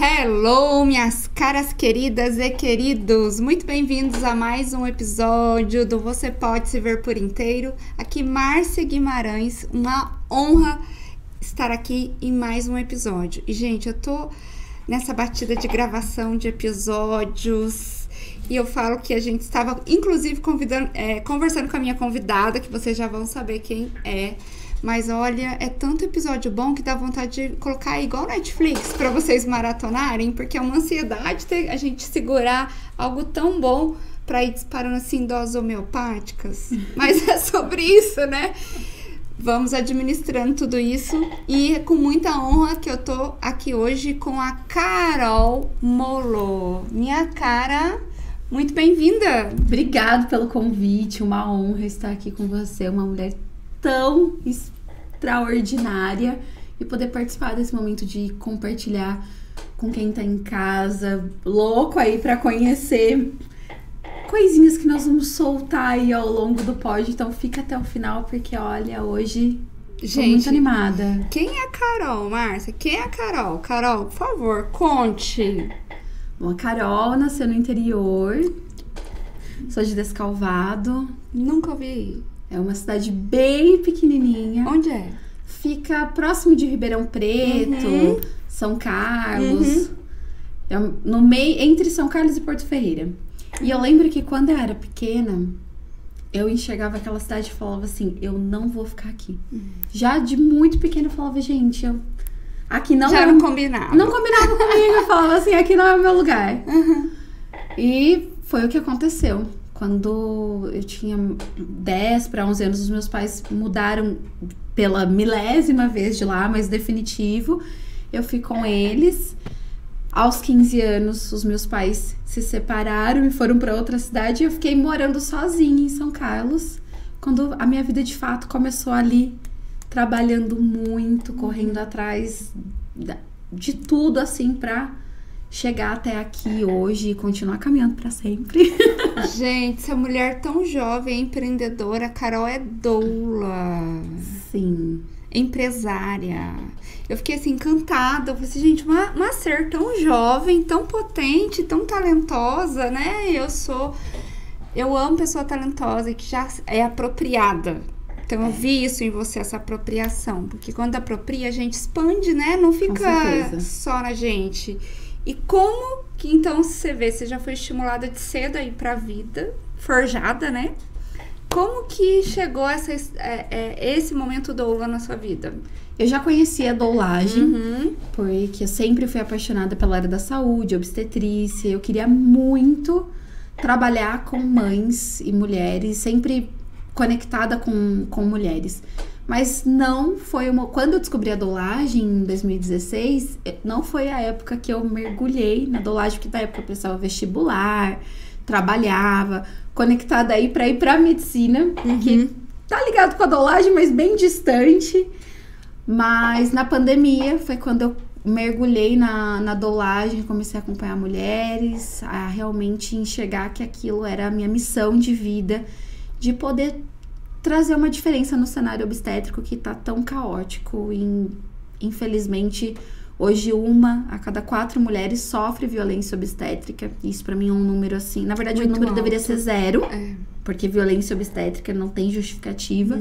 Hello, minhas caras queridas e queridos! Muito bem-vindos a mais um episódio do Você Pode Se Ver Por Inteiro. Aqui, Márcia Guimarães, uma honra estar aqui em mais um episódio. E, gente, eu tô nessa batida de gravação de episódios e eu falo que a gente estava, inclusive, conversando com a minha convidada, que vocês já vão saber quem é. Mas olha, é tanto episódio bom que dá vontade de colocar igual Netflix pra vocês maratonarem, porque é uma ansiedade a gente segurar algo tão bom pra ir disparando assim doses homeopáticas. Mas é sobre isso, né? Vamos administrando tudo isso e é com muita honra que eu tô aqui hoje com a Carol Molo. Minha cara, muito bem-vinda! Obrigada pelo convite, uma honra estar aqui com você, uma mulher tão extraordinária, e poder participar desse momento de compartilhar com quem tá em casa, louco aí pra conhecer coisinhas que nós vamos soltar aí ao longo do pod. Então fica até o final, porque olha, hoje tô muito animada. Quem é a Carol, Márcia? Quem é a Carol? Carol, por favor, conte. Bom, a Carol nasceu no interior, sou de Descalvado. Nunca ouvi. É uma cidade bem pequenininha. Onde é? Fica próximo de Ribeirão Preto, São Carlos. É no meio, entre São Carlos e Porto Ferreira. E eu lembro que quando eu era pequena, eu enxergava aquela cidade e falava assim, eu não vou ficar aqui. Já de muito pequena eu falava, gente, aqui não... Já não combinava. Não combinava comigo. Eu falava assim, aqui não é o meu lugar. E foi o que aconteceu. Quando eu tinha 10 para 11 anos, os meus pais mudaram pela milésima vez de lá, mas definitivo. Eu fui com eles. Aos 15 anos, os meus pais se separaram e foram para outra cidade. E eu fiquei morando sozinha em São Carlos, quando a minha vida de fato começou ali, trabalhando muito, correndo atrás de tudo, assim, pra chegar até aqui hoje e continuar caminhando pra sempre. Gente, essa mulher tão jovem, empreendedora, a Carol é doula. Sim. Empresária. Eu fiquei assim, encantada. Eu falei assim, gente, uma ser tão jovem, tão potente, tão talentosa, né? Eu amo pessoa talentosa e que já é apropriada. Então eu vi isso em você, essa apropriação. Porque quando apropria, a gente expande, né? Não fica só na gente. E como que, então, você vê, você já foi estimulada de cedo aí pra vida, forjada, né? Como que chegou esse momento doula na sua vida? Eu já conhecia a doulagem, porque eu sempre fui apaixonada pela área da saúde, obstetrícia. Eu queria muito trabalhar com mães e mulheres, sempre conectada com mulheres. Mas não foi quando eu descobri a doulagem em 2016, não foi a época que eu mergulhei na doulagem, porque na época eu prestava vestibular, trabalhava, conectada aí pra ir pra medicina, que tá ligado com a doulagem, mas bem distante. Mas na pandemia foi quando eu mergulhei na doulagem, comecei a acompanhar mulheres, a realmente enxergar que aquilo era a minha missão de vida, de poder trazer uma diferença no cenário obstétrico que tá tão caótico. E, infelizmente, hoje 1 a cada 4 mulheres sofre violência obstétrica. Isso pra mim é um número assim... Na verdade, muito o número alto. Deveria ser 0, porque violência obstétrica não tem justificativa.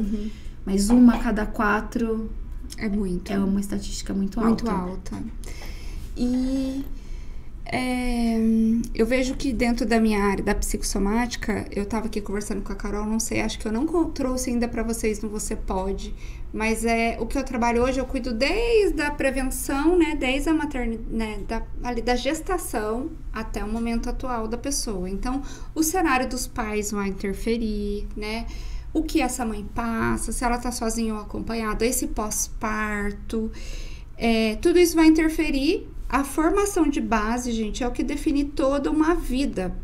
Mas 1 a cada 4... É muito. É uma estatística muito alta. Muito alta. E... eu vejo que dentro da minha área da psicossomática, eu tava aqui conversando com a Carol, não sei, acho que eu não trouxe ainda pra vocês no Você Pode, mas o que eu trabalho hoje, eu cuido desde a prevenção, né, desde a maternidade, né, da gestação até o momento atual da pessoa. Então, o cenário dos pais vai interferir, né, o que essa mãe passa, se ela tá sozinha ou acompanhada, esse pós-parto, tudo isso vai interferir. A formação de base, gente, é o que define toda uma vida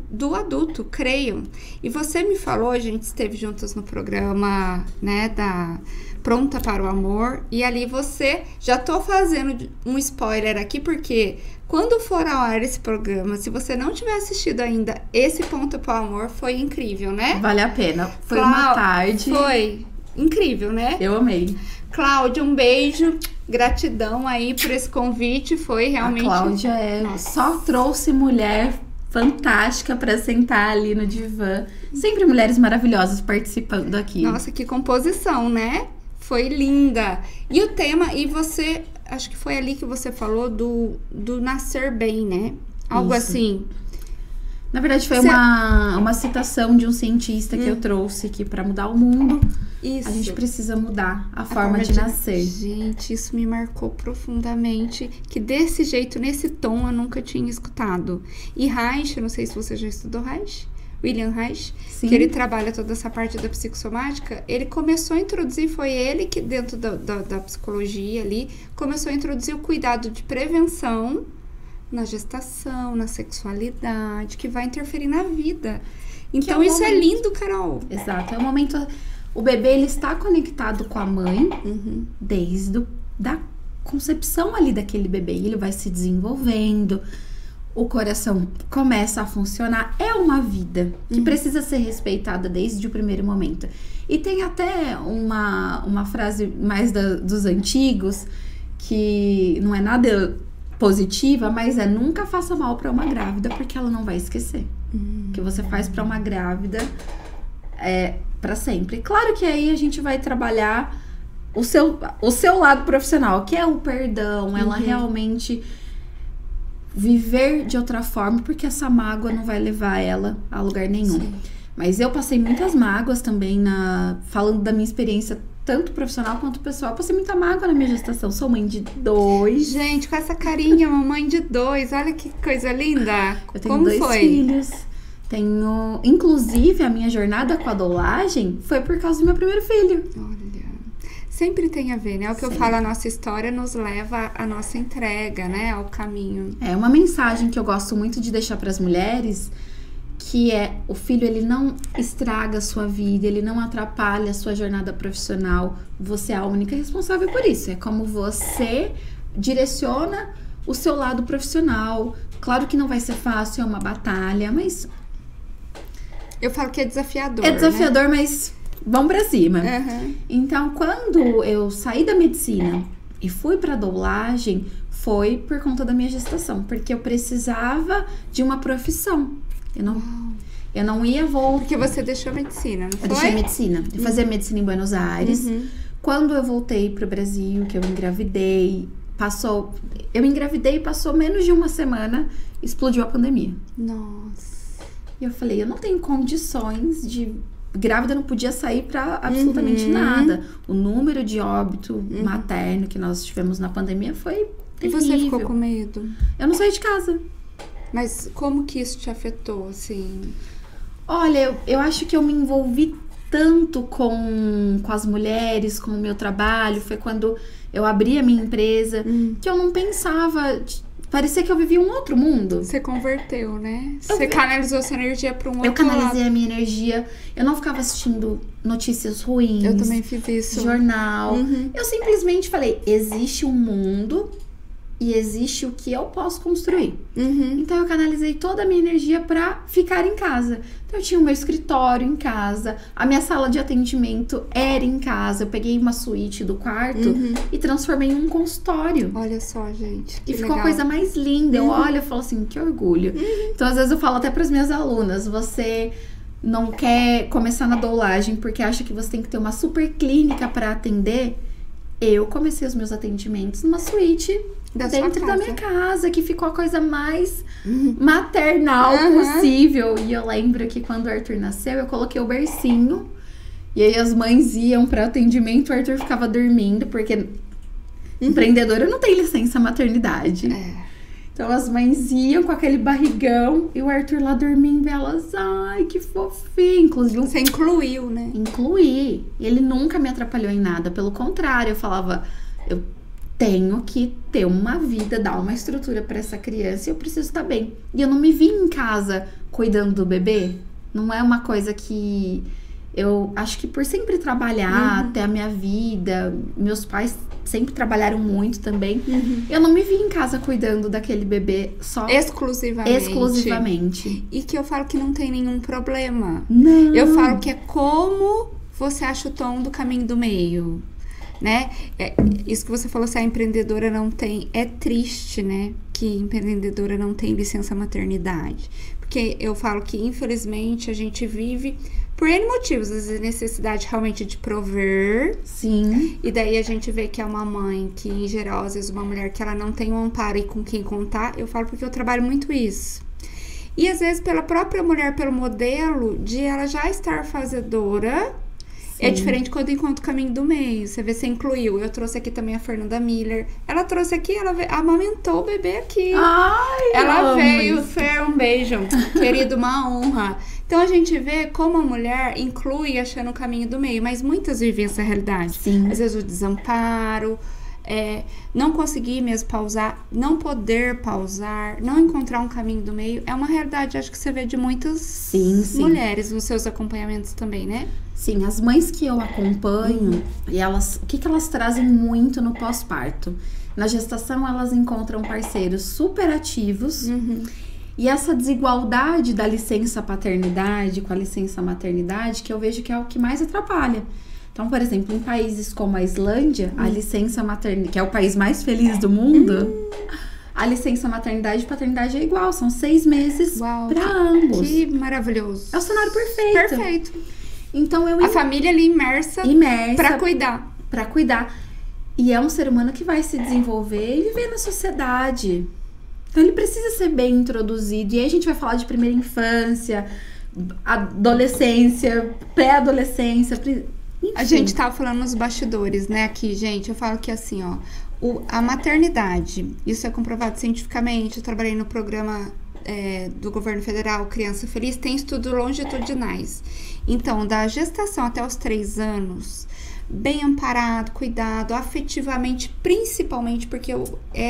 do adulto, creiam. E você me falou, a gente esteve juntas no programa, né, da Pronta para o Amor, e ali você, já tô fazendo um spoiler aqui, porque quando for ao ar esse programa, se você não tiver assistido ainda, esse Pronta para o Amor foi incrível, né? Vale a pena. Foi uma tarde. Foi incrível, né? Eu amei. Cláudia, um beijo. Gratidão aí por esse convite, foi realmente... A Cláudia só trouxe mulher fantástica pra sentar ali no divã. Sempre mulheres maravilhosas participando aqui. Nossa, que composição, né? Foi linda. E o tema, e você, acho que foi ali que você falou do nascer bem, né? Algo Isso. assim. Na verdade, foi uma citação de um cientista que eu trouxe aqui pra mudar o mundo. Isso. A gente precisa mudar a forma de nascer. Gente, isso me marcou profundamente, que desse jeito, nesse tom, eu nunca tinha escutado. E Reich, não sei se você já estudou Reich, William Reich, Sim. que ele trabalha toda essa parte da psicossomática, ele começou a introduzir, foi ele que dentro da psicologia ali, começou a introduzir o cuidado de prevenção na gestação, na sexualidade, que vai interferir na vida. Então, isso é lindo, Carol. Exato, é o momento... O bebê, ele está conectado com a mãe desde da concepção ali daquele bebê. Ele vai se desenvolvendo, o coração começa a funcionar. É uma vida que precisa ser respeitada desde o primeiro momento. E tem até uma frase mais dos antigos, que não é nada positiva, mas nunca faça mal para uma grávida, porque ela não vai esquecer. O que você faz para uma grávida para sempre. Claro que aí a gente vai trabalhar o seu lado profissional, que é o perdão, ela realmente viver de outra forma, porque essa mágoa não vai levar ela a lugar nenhum. Sim. Mas eu passei muitas mágoas também, falando da minha experiência, tanto profissional quanto pessoal. Eu passei muita mágoa na minha gestação. Sou mãe de 2. Gente, com essa carinha, mamãe de 2. Olha que coisa linda. Eu tenho Como 2 foi? filhos. Inclusive, a minha jornada com a doulagem foi por causa do meu primeiro filho. Olha, sempre tem a ver, né? O que eu falo, a nossa história nos leva à nossa entrega, né? Ao caminho. É uma mensagem que eu gosto muito de deixar para as mulheres, que o filho, ele não estraga a sua vida, ele não atrapalha a sua jornada profissional. Você é a única responsável por isso. É como você direciona o seu lado profissional. Claro que não vai ser fácil, é uma batalha, mas... Eu falo que é desafiador, É desafiador, né? mas vamos pra cima. Então, quando eu saí da medicina e fui pra doulagem, foi por conta da minha gestação. Porque eu precisava de uma profissão. Eu não ia voltar. Porque você deixou medicina, não foi? Eu deixei medicina. Eu fazia medicina em Buenos Aires. Quando eu voltei pro Brasil, que eu engravidei, eu engravidei e passou menos de uma semana, explodiu a pandemia. Nossa. E eu falei, eu não tenho condições de... Grávida não podia sair pra absolutamente nada. O número de óbito materno que nós tivemos na pandemia foi terrível. E você ficou com medo? Eu não saí de casa. Mas como que isso te afetou, assim? Olha, eu acho que eu me envolvi tanto com as mulheres, com o meu trabalho. Foi quando eu abri a minha empresa, que eu não pensava... Parecia que eu vivia um outro mundo. Você converteu, né? Você canalizou essa energia para um outro lado. Eu canalizei a minha energia. Eu não ficava assistindo notícias ruins. Eu também fiz isso. Jornal. Eu simplesmente falei, existe um mundo e existe o que eu posso construir. Então eu canalizei toda a minha energia pra ficar em casa. Então eu tinha o meu escritório em casa, a minha sala de atendimento era em casa. Eu peguei uma suíte do quarto e transformei em um consultório. Olha só, gente. E ficou a coisa mais linda. Eu olho e falo assim, que orgulho. Então às vezes eu falo até pras minhas alunas, você não quer começar na doulagem porque acha que você tem que ter uma super clínica pra atender? Eu comecei os meus atendimentos numa suíte dentro da minha casa, que ficou a coisa mais maternal possível. E eu lembro que quando o Arthur nasceu, eu coloquei o bercinho. E aí as mães iam para atendimento, o Arthur ficava dormindo, porque empreendedora não tem licença maternidade. Então as mães iam com aquele barrigão e o Arthur lá dormindo, e elas, ai, que fofinho. Inclusive, você incluiu, né? Incluí. Ele nunca me atrapalhou em nada. Pelo contrário, eu falava, eu tenho que ter uma vida, dar uma estrutura para essa criança e eu preciso estar bem. E eu não me vi em casa cuidando do bebê. Não é uma coisa que... Eu acho que por sempre trabalhar, ter a minha vida, meus pais sempre trabalharam muito também. Eu não me vi em casa cuidando daquele bebê só... Exclusivamente. E que eu falo que não tem nenhum problema. Não. Eu falo que é como você acha o tom do caminho do meio. né? Isso que você falou, se a empreendedora não tem, é triste, né? Que empreendedora não tem licença maternidade. Porque eu falo que, infelizmente, a gente vive por N motivos, às vezes necessidade realmente de prover. Sim. E daí a gente vê que é uma mãe que, em geral, às vezes uma mulher que ela não tem um amparo e com quem contar. Eu falo porque eu trabalho muito isso. E às vezes pela própria mulher, pelo modelo de ela já estar fazedora. Sim. É diferente quando encontra o caminho do meio. Você vê, você incluiu. Eu trouxe aqui também a Fernanda Miller. Ela trouxe aqui, ela amamentou o bebê aqui. Ai, ela veio, Fer, um beijo. Querido, uma honra. Então a gente vê como a mulher inclui achando o caminho do meio. Mas muitas vivem essa realidade. Sim. Às vezes o desamparo, não conseguir mesmo pausar, não poder pausar, não encontrar um caminho do meio. É uma realidade, acho que você vê de muitas mulheres nos seus acompanhamentos também, né? Sim, as mães que eu acompanho, e o que elas trazem muito no pós-parto? Na gestação, elas encontram parceiros super ativos. E essa desigualdade da licença paternidade com a licença maternidade, que eu vejo que é o que mais atrapalha. Então, por exemplo, em países como a Islândia, a licença maternidade, que é o país mais feliz do mundo, a licença maternidade e paternidade é igual, são 6 meses para ambos. Que maravilhoso. É o cenário perfeito. Perfeito. Então, a família ali imersa para cuidar. Para cuidar. E é um ser humano que vai se desenvolver e viver na sociedade. Então, ele precisa ser bem introduzido. E aí a gente vai falar de primeira infância, adolescência, pré-adolescência. Enfim. A gente tava falando nos bastidores, né? Aqui, gente, eu falo que assim, ó, a maternidade, isso é comprovado cientificamente. Eu trabalhei no programa do governo federal, Criança Feliz, tem estudos longitudinais. Então, da gestação até os 3 anos, bem amparado, cuidado, afetivamente, principalmente porque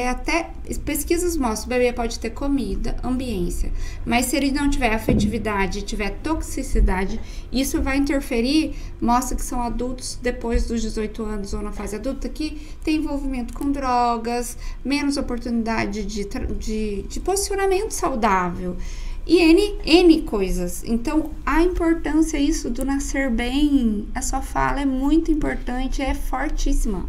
até pesquisas mostram, o bebê pode ter comida, ambiência, mas se ele não tiver afetividade, tiver toxicidade, isso vai interferir, mostra que são adultos depois dos 18 anos ou na fase adulta que tem envolvimento com drogas, menos oportunidade de posicionamento saudável. E N coisas. Então, a importância isso do nascer bem, a sua fala é muito importante, é fortíssima.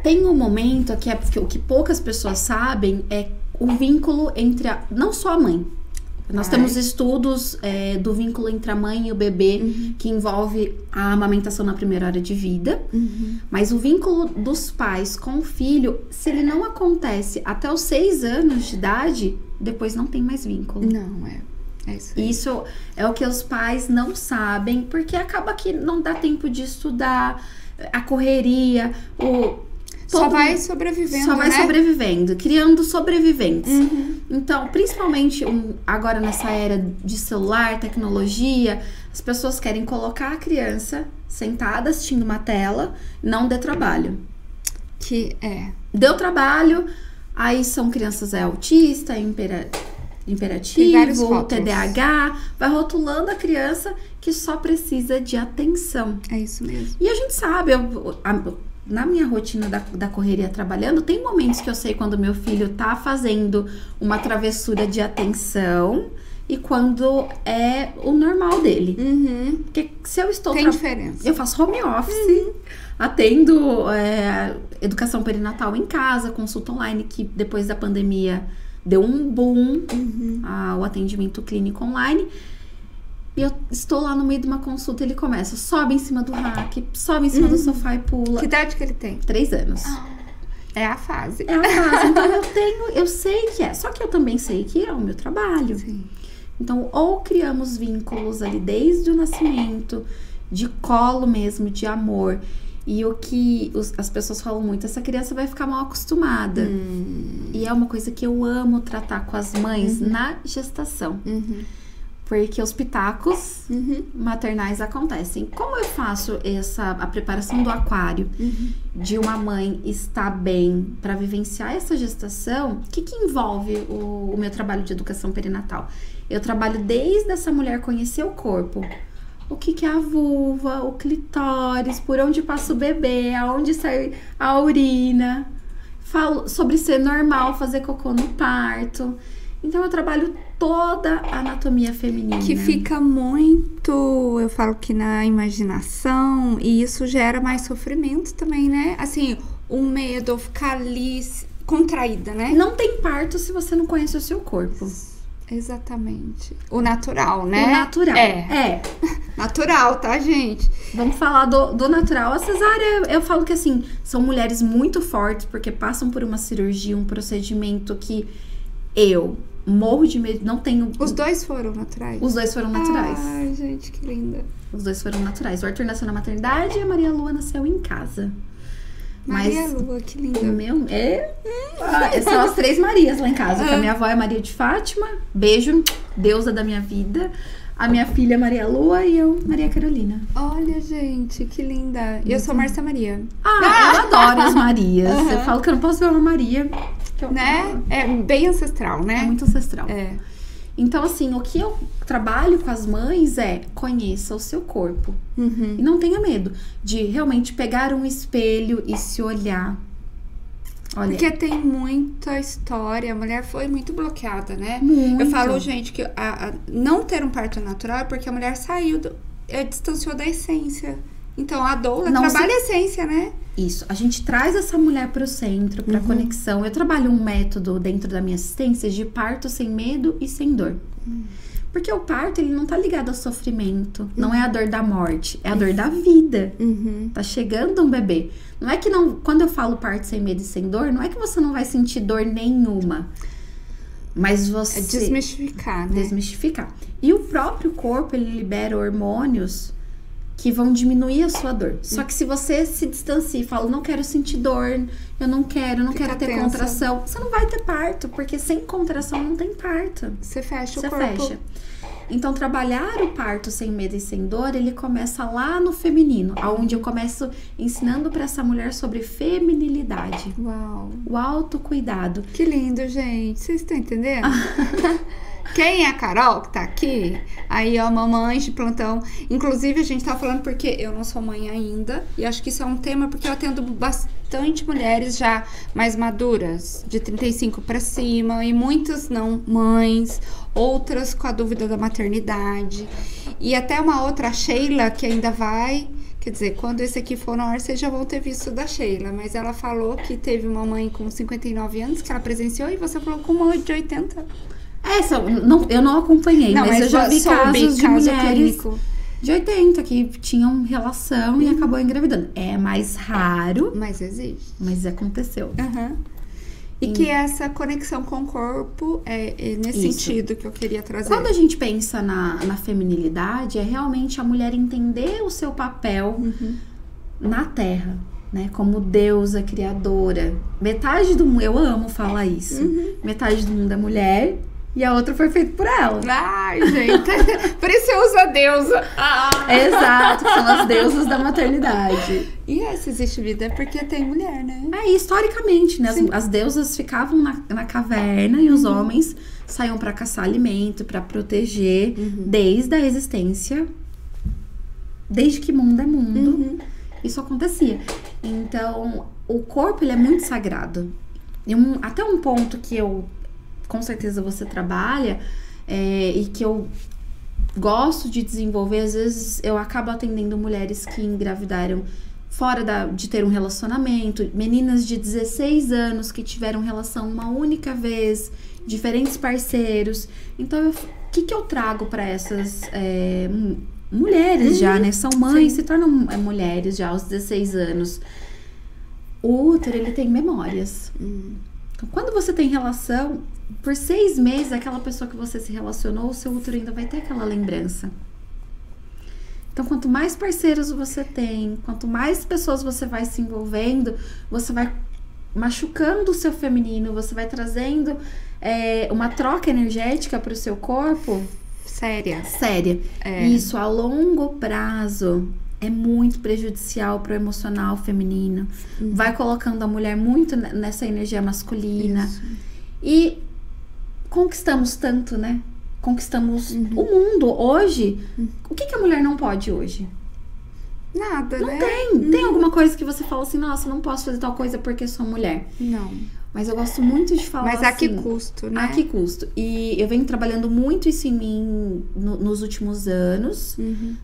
Tem um momento que o que poucas pessoas sabem é o vínculo entre não só a mãe. Nós temos estudos do vínculo entre a mãe e o bebê, que envolve a amamentação na primeira hora de vida. Mas o vínculo dos pais com o filho, se ele não acontece até os 6 anos de idade, depois não tem mais vínculo. Não, é isso aí. Isso é o que os pais não sabem, porque acaba que não dá tempo de estudar, a correria, só vai sobrevivendo, Só vai sobrevivendo, criando sobreviventes. Então, principalmente agora nessa era de celular, tecnologia, as pessoas querem colocar a criança sentada assistindo uma tela, não dê trabalho. Deu trabalho, aí são crianças autista, imperativo, TDAH, vai rotulando a criança que só precisa de atenção. É isso mesmo. E a gente sabe, na minha rotina da correria trabalhando, tem momentos que eu sei quando meu filho tá fazendo uma travessura de atenção e quando é o normal dele. Porque se eu estou... Tem diferença. Eu faço home office, atendo educação perinatal em casa, consulta online, que depois da pandemia deu um boom, o atendimento clínico online. E eu estou lá no meio de uma consulta, ele começa, sobe em cima do rack, sobe em cima do sofá e pula. Que idade que ele tem? 3 anos. É a fase. Então eu sei que é. Só que eu também sei que é o meu trabalho. Sim. Então, ou criamos vínculos ali desde o nascimento, de colo mesmo, de amor. E o que as pessoas falam muito, essa criança vai ficar mal acostumada. E é uma coisa que eu amo tratar com as mães na gestação. Porque os pitacos maternais acontecem. Como eu faço a preparação do aquário de uma mãe estar bem para vivenciar essa gestação? O que envolve o meu trabalho de educação perinatal? Eu trabalho desde essa mulher conhecer o corpo. O que é a vulva, o clitóris, por onde passa o bebê, aonde sai a urina. Falo sobre ser normal fazer cocô no parto. Então eu trabalho toda a anatomia feminina. Que fica muito, eu falo que na imaginação, e isso gera mais sofrimento também, né? Assim, o medo, ficar ali contraída, né? Não tem parto se você não conhece o seu corpo. Exatamente. O natural, né? O natural. É. Natural, tá, gente? Vamos falar do natural. A cesárea, eu falo que assim, são mulheres muito fortes, porque passam por uma cirurgia, um procedimento que eu morro de medo, não tenho... Os dois foram naturais? Os dois foram naturais. Ai, gente, que linda. Os dois foram naturais. O Arthur nasceu na maternidade e a Maria Lua nasceu em casa. Maria Lua, que linda. O meu são as 3 Marias lá em casa. A minha avó é Maria de Fátima. Beijo, deusa da minha vida. A minha filha é Maria Lua e eu, Maria Carolina. Olha, gente, que linda. E eu sou Márcia Maria. Eu adoro as Marias. Eu falo que eu não posso ver uma Maria. Né? É bem ancestral, né? É muito ancestral. É. Então, assim, o que eu trabalho com as mães é conheça o seu corpo. Uhum. E não tenha medo de realmente pegar um espelho e se olhar. Olha. Porque tem muita história. A mulher foi muito bloqueada, né? Muito. Eu falo, gente, que não ter um parto natural é porque a mulher saiu, distanciou da essência. Então, a doula trabalha a essência, né? Isso. A gente traz essa mulher pro centro, pra conexão. Eu trabalho um método dentro da minha assistência de parto sem medo e sem dor. Porque o parto, ele não tá ligado ao sofrimento. Não é a dor da morte, é a dor da vida. Tá chegando um bebê. Não é que não... Quando eu falo parto sem medo e sem dor, não é que você não vai sentir dor nenhuma. Mas você... É desmistificar, né? Desmistificar. E o próprio corpo, ele libera hormônios que vão diminuir a sua dor. Só que se você se distancia e fala, não quero sentir dor, eu não quero ter tensa. contração, você não vai ter parto, porque sem contração não tem parto. Você fecha o Você corpo. fecha. Então, trabalhar o parto sem medo e sem dor, ele começa lá no feminino, onde eu começo ensinando para essa mulher sobre feminilidade. Uau. O autocuidado. Que lindo, gente. Vocês estão entendendo? Quem é a Carol que tá aqui? Aí, ó, mamãe de plantão. Inclusive, a gente tá falando porque eu não sou mãe ainda. E acho que isso é um tema porque eu atendo bastante mulheres já mais maduras, de 35 pra cima. E muitas não mães, outras com a dúvida da maternidade. E até uma outra, a Sheila, que ainda vai... Quer dizer, quando esse aqui for no ar, vocês já vão ter visto da Sheila. Mas ela falou que teve uma mãe com 59 anos que ela presenciou. E você falou com uma de 80. Eu não acompanhei, mas eu já vi casos de mulheres clínico de 80 que tinham relação e acabou engravidando. É mais raro, mas existe. Mas aconteceu. E que essa conexão com o corpo é nesse sentido que eu queria trazer. Quando a gente pensa na feminilidade, é realmente a mulher entender o seu papel na Terra, né? Como deusa, criadora. Metade do mundo, eu amo falar isso. Metade do mundo é mulher e a outra foi feita por ela. Ai, gente. Por isso você usa deusa. Exato, são as deusas da maternidade. E se existe vida é porque tem mulher, né? Historicamente, né? As deusas ficavam na caverna e os homens saíam para caçar alimento, para proteger, desde a existência, desde que mundo é mundo. Isso acontecia. Então, o corpo, ele é muito sagrado. E até um ponto que com certeza você trabalha, e que eu gosto de desenvolver, às vezes eu acabo atendendo mulheres que engravidaram fora de ter um relacionamento, meninas de 16 anos que tiveram relação uma única vez, diferentes parceiros. Então, o que eu trago para essas mulheres já, né? São mães, se tornam mulheres já aos 16 anos. O útero, ele tem memórias. Então, quando você tem relação, por 6 meses, aquela pessoa que você se relacionou, o seu útero ainda vai ter aquela lembrança. Então, quanto mais parceiros você tem, quanto mais pessoas você vai se envolvendo, você vai machucando o seu feminino, você vai trazendo uma troca energética para o seu corpo. Séria. Isso, a longo prazo, é muito prejudicial para o emocional feminino. Vai colocando a mulher muito nessa energia masculina. Isso. E conquistamos tanto, né? Conquistamos o mundo hoje. O que a mulher não pode hoje? Nada, não né? Tem alguma coisa que você fala assim, nossa, não posso fazer tal coisa porque sou mulher. Não. Mas eu gosto muito de falar Mas a que assim, custo, né? a que custo? E eu venho trabalhando muito isso em mim nos últimos anos.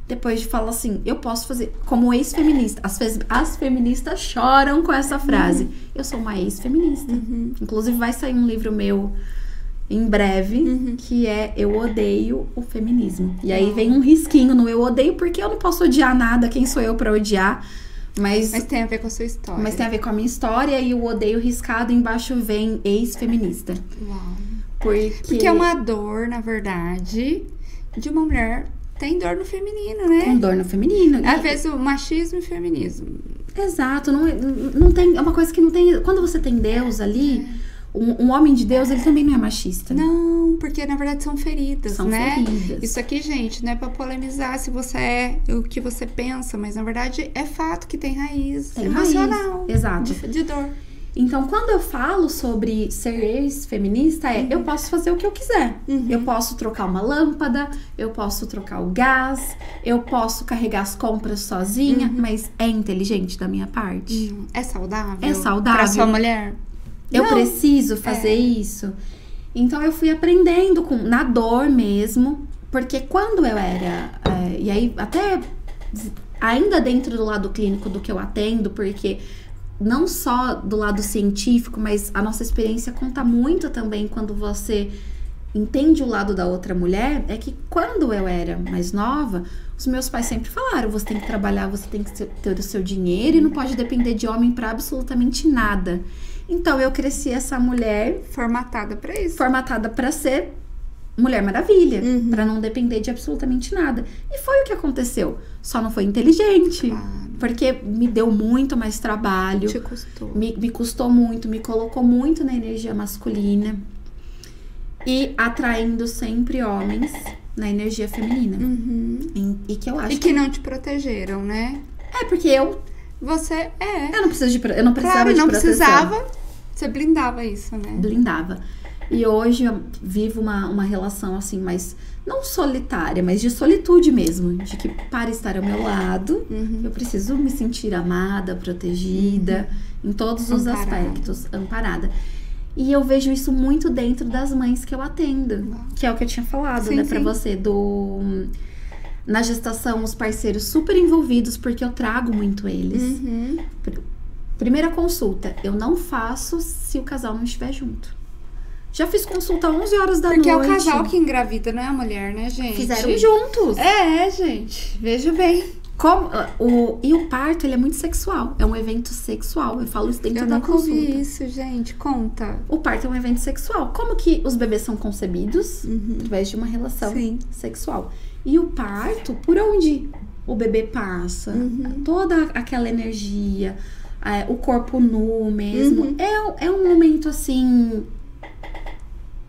Depois de falar assim, eu posso fazer como ex-feminista. As feministas choram com essa frase. Eu sou uma ex-feminista. Inclusive vai sair um livro meu em breve, que é Eu Odeio o Feminismo. E aí vem um risquinho no Eu Odeio, porque eu não posso odiar nada. Quem sou eu pra odiar? Mas tem a ver com a sua história. Mas tem a ver com a minha história, e o odeio riscado embaixo vem ex-feminista. Uau. Porque é uma dor, na verdade, de uma mulher. Tem dor no feminino, né? Com dor no feminino. Às vezes o machismo e o feminismo. Exato. Não tem, é uma coisa que não tem... Quando você tem Deus ali, um homem de Deus, ele também não é machista. Né? Não, porque na verdade são feridas, são né? Feridas. Isso aqui, gente, não é pra polemizar se você é o que você pensa, mas na verdade é fato que tem raiz emocional. Exato. De dor. Então, quando eu falo sobre ser ex-feminista, eu posso fazer o que eu quiser. Eu posso trocar uma lâmpada, eu posso trocar o gás, eu posso carregar as compras sozinha, mas é inteligente da minha parte. É saudável? É saudável. Pra sua mulher? Eu preciso fazer isso. Então, eu fui aprendendo na dor mesmo, porque quando eu era... e aí, até ainda dentro do lado clínico do que eu atendo, porque... Não só do lado científico, mas a nossa experiência conta muito também quando você entende o lado da outra mulher. É que quando eu era mais nova, os meus pais sempre falaram: você tem que trabalhar, você tem que ter o seu dinheiro e não pode depender de homem pra absolutamente nada. Então eu cresci essa mulher formatada pra isso. Formatada pra ser Mulher Maravilha, pra não depender de absolutamente nada. E foi o que aconteceu. Só não foi inteligente. Claro. Porque me deu muito mais trabalho. Te custou. Me custou muito, me colocou muito na energia masculina. E atraindo sempre homens na energia feminina. E que eu acho que não te protegeram, né? É, porque Você eu não preciso eu não precisava de proteção. Precisava. Você blindava isso, né? Blindava. E hoje eu vivo uma relação assim, mais não solitária, mas de solitude mesmo. De que para estar ao meu lado, eu preciso me sentir amada, protegida, em todos os aspectos, amparada. E eu vejo isso muito dentro das mães que eu atendo. Que é o que eu tinha falado, né, pra você, na gestação, os parceiros super envolvidos, porque eu trago muito eles. Primeira consulta, eu não faço se o casal não estiver junto. Já fiz consulta 11 horas da noite. Porque é o casal que engravida, não é a mulher, né, gente? Fizeram juntos. Gente. Veja bem. E o parto, ele é muito sexual. É um evento sexual. Eu falo isso dentro da consulta. Eu nunca ouvi isso, gente. Conta. O parto é um evento sexual. Como que os bebês são concebidos? Através de uma relação sexual. E o parto, por onde o bebê passa, toda aquela energia, o corpo nu mesmo, é um momento, assim...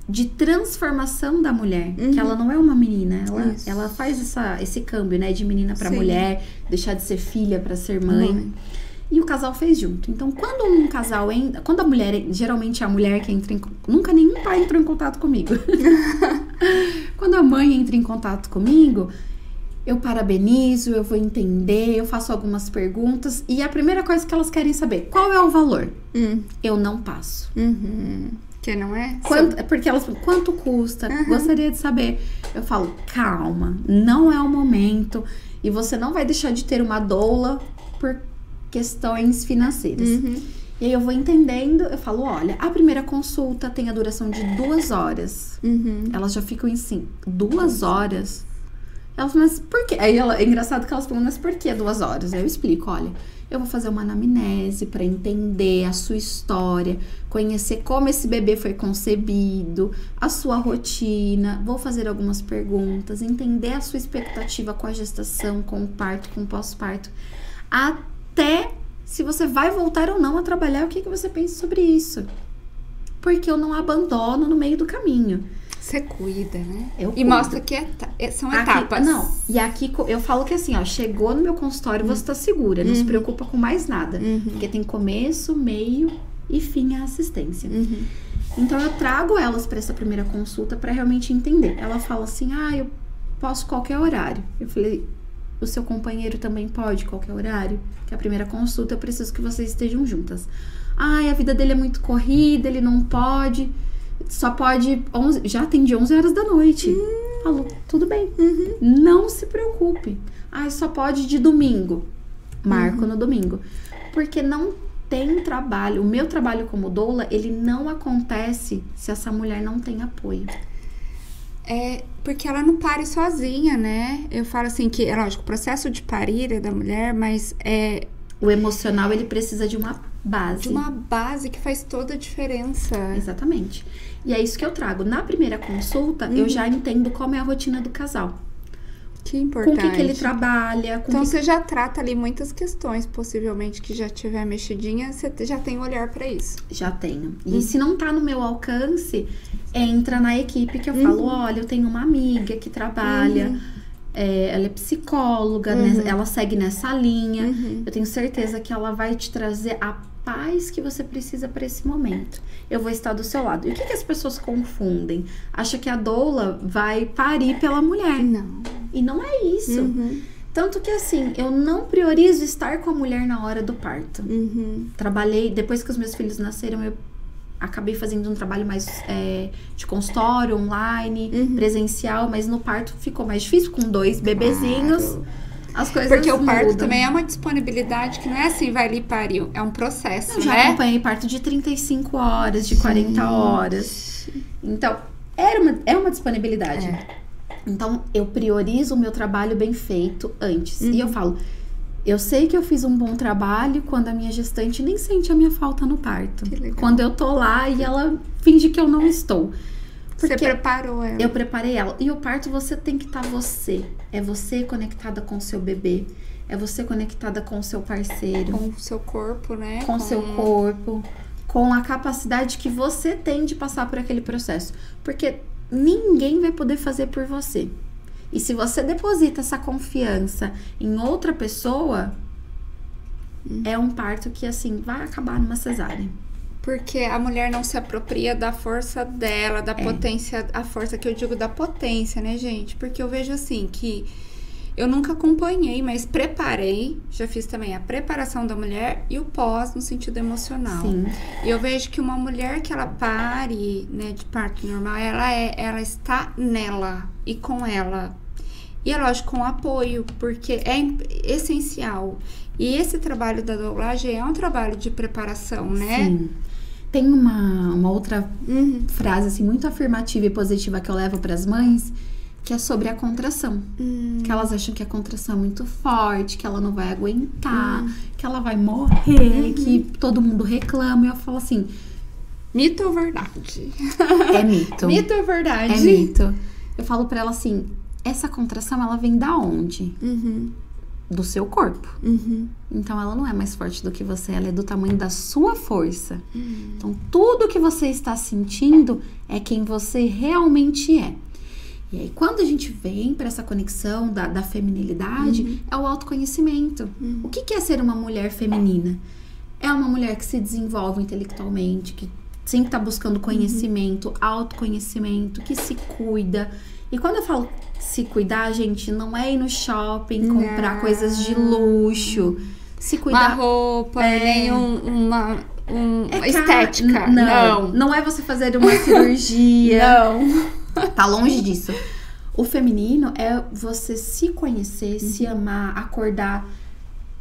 de transformação da mulher, que ela não é uma menina, ela faz esse câmbio, né, de menina pra mulher, deixar de ser filha pra ser mãe. E o casal fez junto. Então, quando um casal quando a mulher, geralmente é a mulher que entra nunca nenhum pai entrou em contato comigo. Quando a mãe entra em contato comigo, eu parabenizo, eu vou entender, eu faço algumas perguntas, e a primeira coisa que elas querem saber, qual é o valor? Eu não passo. Que não é? Porque elas falam, quanto custa? Gostaria de saber. Eu falo, calma, não é o momento. E você não vai deixar de ter uma doula por questões financeiras. E aí eu vou entendendo, eu falo, olha, a primeira consulta tem a duração de 2 horas. Elas já ficam assim, 2 horas? Elas falam, mas por quê? Aí é engraçado que elas falam, mas por que 2 horas? Aí eu explico, olha, eu vou fazer uma anamnese para entender a sua história, conhecer como esse bebê foi concebido, a sua rotina, vou fazer algumas perguntas, entender a sua expectativa com a gestação, com o parto, com o pós-parto, até se você vai voltar ou não a trabalhar, o que você pensa sobre isso. Porque eu não abandono no meio do caminho. Você cuida, né? Eu e cuido. mostra que são etapas. Não, e aqui eu falo que assim, ó, chegou no meu consultório, você tá segura, não se preocupa com mais nada. Porque tem começo, meio e fim a assistência. Então eu trago elas para essa primeira consulta para realmente entender. Ela fala assim, eu posso qualquer horário. Eu falei, o seu companheiro também pode qualquer horário? Que a primeira consulta eu preciso que vocês estejam juntas. Ai, a vida dele é muito corrida, ele não pode. Só pode... já atendi 11 horas da noite. Falou, tudo bem. Não se preocupe. Ai, só pode de domingo. Marco no domingo. Porque não tem trabalho. O meu trabalho como doula, ele não acontece se essa mulher não tem apoio. É, porque ela não pare sozinha, né? Eu falo assim que, é lógico, o processo de parir é da mulher, mas o emocional, ele precisa de uma base. De uma base que faz toda a diferença. Exatamente. E é isso que eu trago. Na primeira consulta, eu já entendo como é a rotina do casal. Que importante. Com o que ele trabalha. Então, você já trata ali muitas questões, possivelmente, que já tiver mexidinha, você já tem olhar pra isso. Já tenho. E se não tá no meu alcance, entra na equipe que eu falo, olha, eu tenho uma amiga que trabalha, ela é psicóloga, né, ela segue nessa linha. Eu tenho certeza que ela vai te trazer a paz que você precisa para esse momento. Eu vou estar do seu lado. E o que as pessoas confundem? Acha que a doula vai parir pela mulher. Não. E não é isso. Tanto que, assim, eu não priorizo estar com a mulher na hora do parto. Trabalhei, depois que os meus filhos nasceram, eu acabei fazendo um trabalho mais de consultório, online, presencial, mas no parto ficou mais difícil, com 2 bebezinhos. Claro. As coisas Porque o parto mudam. também é uma disponibilidade que não é assim, vai ali e pariu. É um processo, eu já acompanhei parto de 35 horas, de 40 horas. Então, é uma disponibilidade. Então, eu priorizo o meu trabalho bem feito antes. E eu falo, eu sei que eu fiz um bom trabalho quando a minha gestante nem sente a minha falta no parto. Que legal. Quando eu tô lá e ela finge que eu não estou. Você preparou ela. Eu preparei ela. E o parto, você tem que estar você. É você conectada com o seu bebê. É você conectada com o seu parceiro. Com o seu corpo, né? Com o seu corpo. Com a capacidade que você tem de passar por aquele processo. Porque ninguém vai poder fazer por você. E se você deposita essa confiança em outra pessoa, é um parto que, assim, vai acabar numa cesárea. Porque a mulher não se apropria da força dela, da potência, a força que eu digo da potência, né, gente? Porque eu vejo assim que eu nunca acompanhei, mas preparei, já fiz também a preparação da mulher e o pós no sentido emocional. Sim. E eu vejo que uma mulher que ela pare, né, de parto normal, ela está nela e com ela. E é lógico, com apoio, porque é essencial. E esse trabalho da doulagem é um trabalho de preparação, né? Sim. Tem uma outra frase assim, muito afirmativa e positiva que eu levo para as mães, que é sobre a contração. Que elas acham que a contração é muito forte, que ela não vai aguentar, que ela vai morrer, que todo mundo reclama. E eu falo assim... Mito ou verdade? É mito. Mito ou verdade? É mito. Eu falo pra ela assim, essa contração, ela vem da onde? Do seu corpo. Então, ela não é mais forte do que você, ela é do tamanho da sua força. Então, tudo que você está sentindo é quem você realmente é. E aí, quando a gente vem para essa conexão da feminilidade, é o autoconhecimento. O que é ser uma mulher feminina? É uma mulher que se desenvolve intelectualmente, que sempre está buscando conhecimento, autoconhecimento, que se cuida. E quando eu falo se cuidar, gente, não é ir no shopping, comprar coisas de luxo. Se cuidar... Uma roupa, nem uma estética. Não é você fazer uma cirurgia. Não. Tá longe disso. O feminino é você se conhecer, se amar, acordar.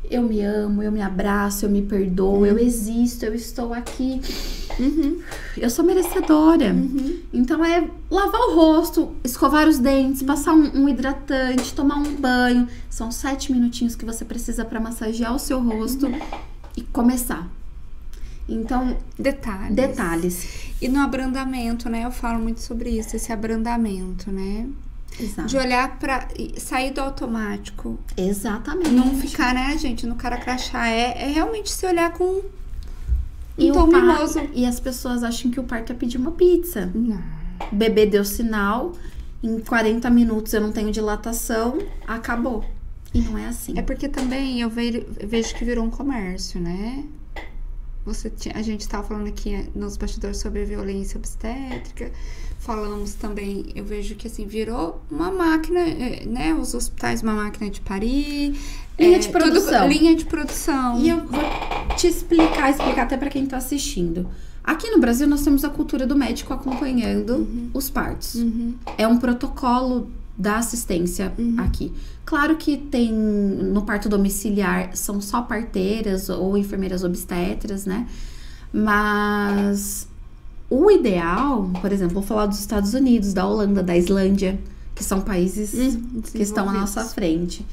Eu me amo, eu me abraço, eu me perdoo, eu existo, eu estou aqui. Eu sou merecedora. Então é lavar o rosto, escovar os dentes, passar um hidratante, tomar um banho. São 7 minutinhos que você precisa para massagear o seu rosto e começar. Então, detalhes. E no abrandamento, né? Eu falo muito sobre isso, esse abrandamento, né? Exato. De olhar pra... sair do automático. Exatamente. Não ficar, né, gente, no cara crachá. É realmente se olhar com um tom mimoso. E as pessoas acham que o parto é pedir uma pizza. Não. O bebê deu sinal, em 40 minutos eu não tenho dilatação, acabou. E não é assim. É porque também eu vejo que virou um comércio, né? A gente estava falando aqui nos bastidores sobre a violência obstétrica. Falamos também, eu vejo que assim, virou uma máquina, né? Os hospitais, uma máquina de parir. Linha de produção. Linha de produção. E te explicar até pra quem tá assistindo. Aqui no Brasil, nós temos a cultura do médico acompanhando os partos. É um protocolo da assistência aqui. Claro que tem, no parto domiciliar, são só parteiras ou enfermeiras obstetras, né? Mas o ideal, por exemplo, vou falar dos Estados Unidos, da Holanda, da Islândia, que são países que estão à nossa frente.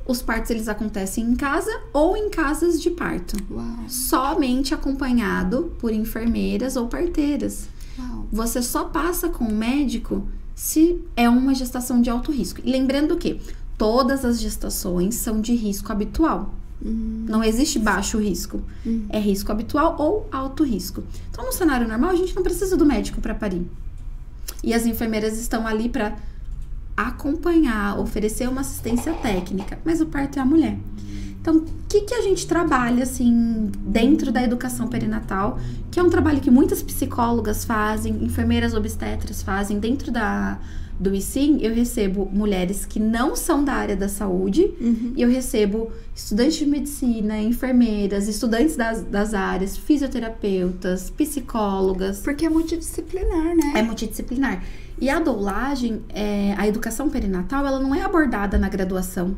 Os partos, eles acontecem em casa ou em casas de parto. Uau. Somente acompanhado por enfermeiras ou parteiras. Uau. Você só passa com o médico se é uma gestação de alto risco. E lembrando que todas as gestações são de risco habitual. Não existe baixo risco. É risco habitual ou alto risco. Então, no cenário normal, a gente não precisa do médico para parir. E as enfermeiras estão ali para acompanhar, oferecer uma assistência técnica, mas o parto é a mulher. Então, o que a gente trabalha, assim, dentro da educação perinatal, que é um trabalho que muitas psicólogas fazem, enfermeiras obstetras fazem. Dentro do ICIM, eu recebo mulheres que não são da área da saúde, e eu recebo estudantes de medicina, enfermeiras, estudantes das áreas, fisioterapeutas, psicólogas. Porque é multidisciplinar, né? É multidisciplinar. E a doulagem, a educação perinatal, ela não é abordada na graduação.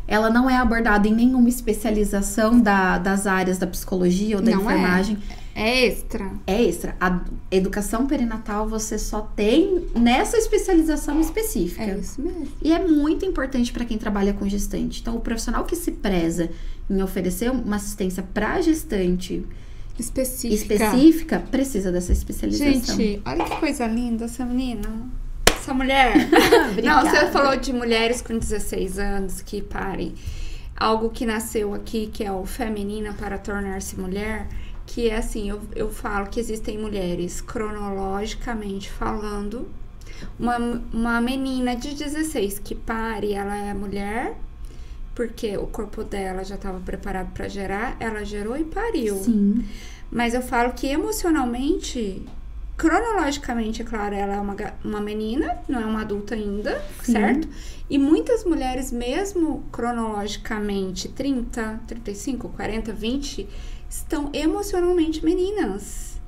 Ela não é abordada em nenhuma especialização das áreas da psicologia ou da enfermagem. É extra. É extra. A educação perinatal você só tem nessa especialização específica. É isso mesmo. E é muito importante para quem trabalha com gestante. Então, o profissional que se preza em oferecer uma assistência para gestante específica precisa dessa especialização. Gente, olha que coisa linda essa menina. Essa mulher. Não, você falou de mulheres com 16 anos que parem. Algo que nasceu aqui, que é o Feminina para Tornar-se Mulher, que é assim, eu falo que existem mulheres, cronologicamente falando, uma menina de 16 que pare, ela é mulher, porque o corpo dela já estava preparado para gerar, ela gerou e pariu. Sim. Mas eu falo que emocionalmente, cronologicamente, é claro, ela é uma menina, não é uma adulta ainda, certo? E muitas mulheres, mesmo cronologicamente, 30, 35, 40, 20, estão emocionalmente meninas.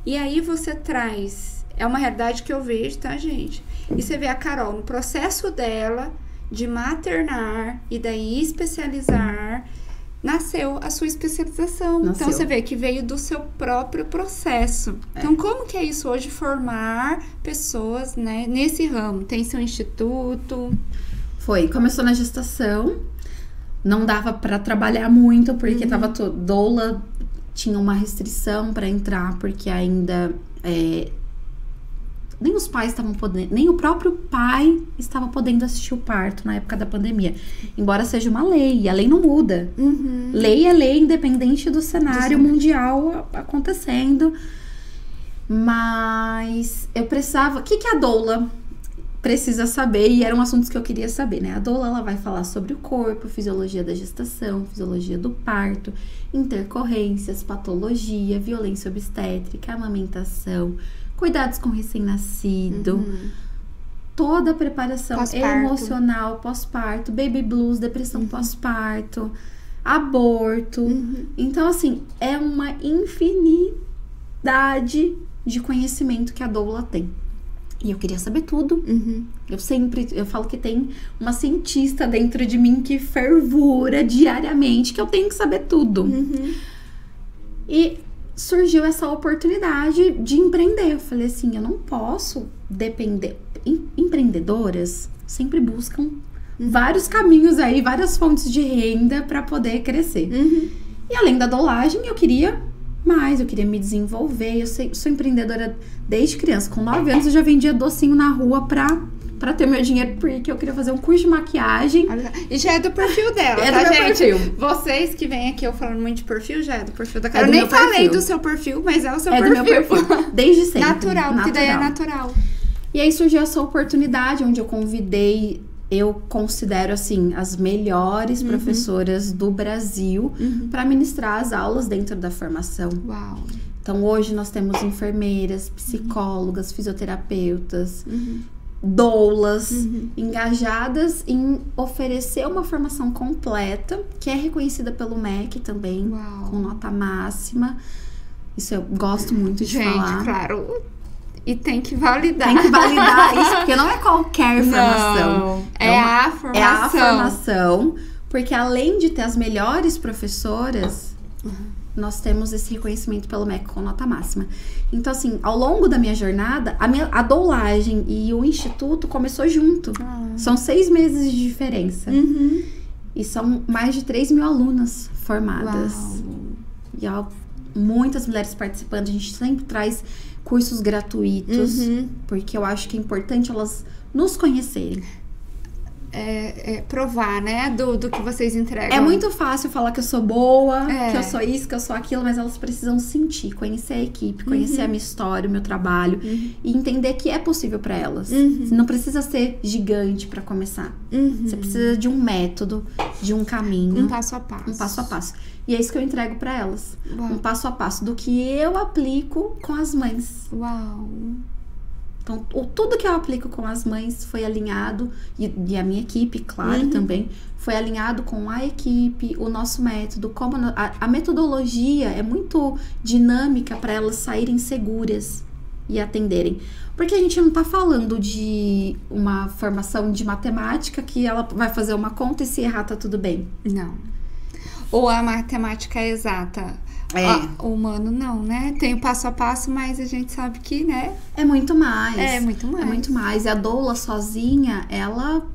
E aí você traz... É uma realidade que eu vejo, tá, gente? E você vê a Carol, no processo dela de maternar e daí especializar, nasceu a sua especialização. Então, você vê que veio do seu próprio processo. Então, como que é isso hoje, formar pessoas, né, nesse ramo? Tem seu instituto? Começou na gestação. Não dava para trabalhar muito, porque tava doula tinha uma restrição para entrar, porque ainda nem os pais estavam podendo, nem o próprio pai estava podendo assistir o parto na época da pandemia. Embora seja uma lei, e a lei não muda. Lei é lei, independente do cenário mundial acontecendo. Mas eu precisava... O que a doula precisa saber? E eram assuntos que eu queria saber, né? A doula, ela vai falar sobre o corpo, fisiologia da gestação, fisiologia do parto, intercorrências, patologia, violência obstétrica, amamentação, cuidados com recém-nascido, toda a preparação emocional, pós-parto, baby blues, depressão pós-parto, aborto. Então, assim, é uma infinidade de conhecimento que a doula tem. E eu queria saber tudo. Eu falo que tem uma cientista dentro de mim que fervura diariamente, que eu tenho que saber tudo. E surgiu essa oportunidade de empreender. Eu falei assim, eu não posso depender... Empreendedoras sempre buscam vários caminhos aí, várias fontes de renda para poder crescer. E além da doulagem, eu queria mais, eu queria me desenvolver. Eu sou empreendedora desde criança. Com 9 anos eu já vendia docinho na rua pra ter meu dinheiro, porque eu queria fazer um curso de maquiagem. E já é do perfil dela, é tá, do meu gente? perfil. Vocês que vêm aqui eu falando muito de perfil, já é do perfil da Carol. Eu nem falei do seu perfil, mas é o seu perfil. É do meu perfil, desde sempre. Natural, porque daí é natural. E aí surgiu essa oportunidade, onde eu convidei, eu considero assim, as melhores professoras do Brasil para ministrar as aulas dentro da formação. Uau! Então hoje nós temos enfermeiras, psicólogas, fisioterapeutas, doulas, engajadas em oferecer uma formação completa, que é reconhecida pelo MEC também, com nota máxima. Isso eu gosto muito de falar. Gente, claro. E tem que validar. Tem que validar isso, porque não é qualquer formação. Não, é a formação. É a formação, porque além de ter as melhores professoras, nós temos esse reconhecimento pelo MEC com nota máxima. Então, assim, ao longo da minha jornada, a doulagem e o instituto começou junto. São 6 meses de diferença. E são mais de 3.000 alunas formadas. E muitas mulheres participando. A gente sempre traz cursos gratuitos, porque eu acho que é importante elas nos conhecerem. Provar, né, do que vocês entregam. É muito fácil falar que eu sou boa, que eu sou isso, que eu sou aquilo, mas elas precisam sentir, conhecer a equipe, conhecer a minha história, o meu trabalho e entender que é possível para elas. Não precisa ser gigante para começar. Você precisa de um método, de um caminho. Um passo a passo. Um passo a passo. E é isso que eu entrego para elas. Um passo a passo do que eu aplico com as mães. Então, tudo que eu aplico com as mães foi alinhado, e a minha equipe, claro, também, foi alinhado com a equipe, o nosso método, como a metodologia é muito dinâmica para elas saírem seguras e atenderem. Porque a gente não tá falando de uma formação de matemática que ela vai fazer uma conta e se errar tá tudo bem. Não. Ou a matemática é exata. O humano não, né? Tem o passo a passo, mas a gente sabe que, né? É muito mais. É muito mais. É muito mais. E a doula sozinha, ela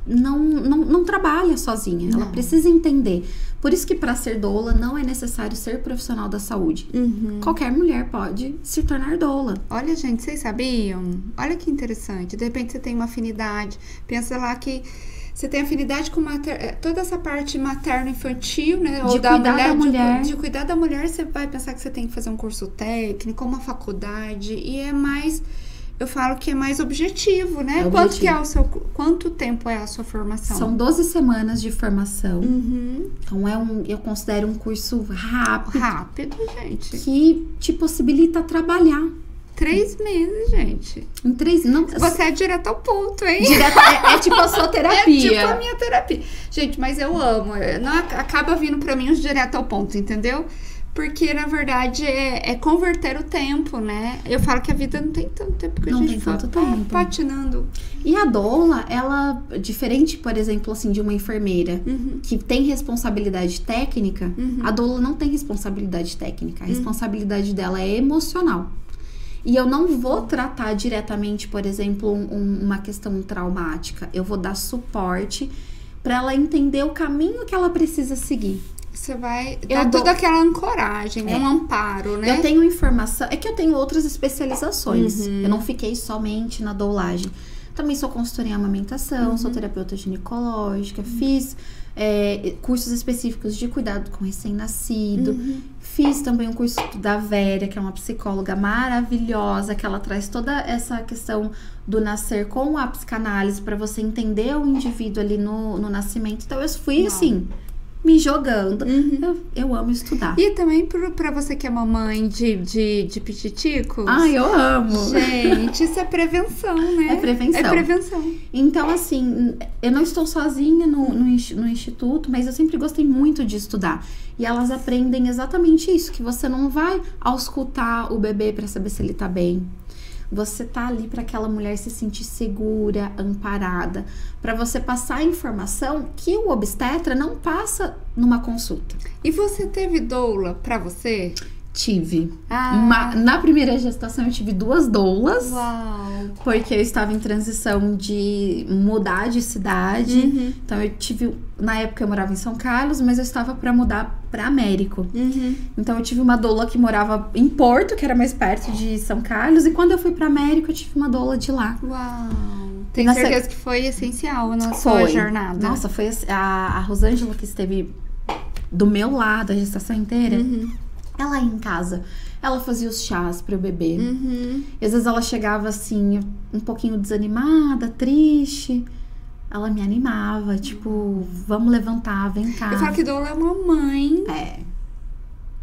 não trabalha sozinha. Ela precisa entender. Por isso que para ser doula não é necessário ser profissional da saúde. Qualquer mulher pode se tornar doula. Olha, gente, vocês sabiam? Olha que interessante. De repente você tem uma afinidade. Pensa lá que você tem afinidade com toda essa parte materno-infantil, né? Ou da mulher. De cuidar da mulher, você vai pensar que você tem que fazer um curso técnico, uma faculdade. E é mais... Eu falo que é mais objetivo, né? Quanto tempo é a sua formação? São 12 semanas de formação. Então, eu considero um curso rápido. Rápido, gente. Que te possibilita trabalhar. 3 meses, gente. Em 3 não. Você é direto ao ponto, hein? É tipo a sua terapia. É tipo a minha terapia. Gente, mas eu amo. Não acaba vindo pra mim os direto ao ponto, entendeu? Porque, na verdade, é converter o tempo, né? Eu falo que a vida não tem tanto tempo que a gente fica patinando. E a doula, ela, diferente, por exemplo, assim, de uma enfermeira que tem responsabilidade técnica, a doula não tem responsabilidade técnica. A responsabilidade dela é emocional. E eu não vou tratar diretamente, por exemplo, uma questão traumática. Eu vou dar suporte para ela entender o caminho que ela precisa seguir. Você vai dar toda aquela ancoragem, um amparo, né? Eu tenho informação... É que eu tenho outras especializações. Eu não fiquei somente na doulagem. Também sou consultora em amamentação, sou terapeuta ginecológica, fiz cursos específicos de cuidado com recém-nascido. Fiz também um curso da Vera, que é uma psicóloga maravilhosa, que ela traz toda essa questão do nascer com a psicanálise para você entender o indivíduo ali no nascimento. Então, eu fui assim... me jogando. Eu amo estudar. E também pra você que é mamãe de pititicos. Ai, eu amo. Gente, isso é prevenção, né? É prevenção. É prevenção. Então, assim, eu não estou sozinha no instituto, mas eu sempre gostei muito de estudar. E elas aprendem exatamente isso, que você não vai auscultar o bebê pra saber se ele tá bem. Você tá ali para aquela mulher se sentir segura, amparada, para você passar a informação que o obstetra não passa numa consulta. E você teve doula para você? Tive. Na primeira gestação eu tive 2 doulas. Uau! Porque eu estava em transição de mudar de cidade. Então eu tive... Na época eu morava em São Carlos, mas eu estava para mudar para Américo. Então eu tive uma doula que morava em Porto, que era mais perto de São Carlos. E quando eu fui para Américo, eu tive uma doula de lá. Uau! Tenho certeza que foi essencial na sua jornada. Nossa, foi a Rosângela que esteve do meu lado a gestação inteira. Ela ia em casa, ela fazia os chás para o bebê. E às vezes ela chegava assim, um pouquinho desanimada, triste. Ela me animava, tipo, vamos levantar, vem cá. Eu falo que doula é uma mãe.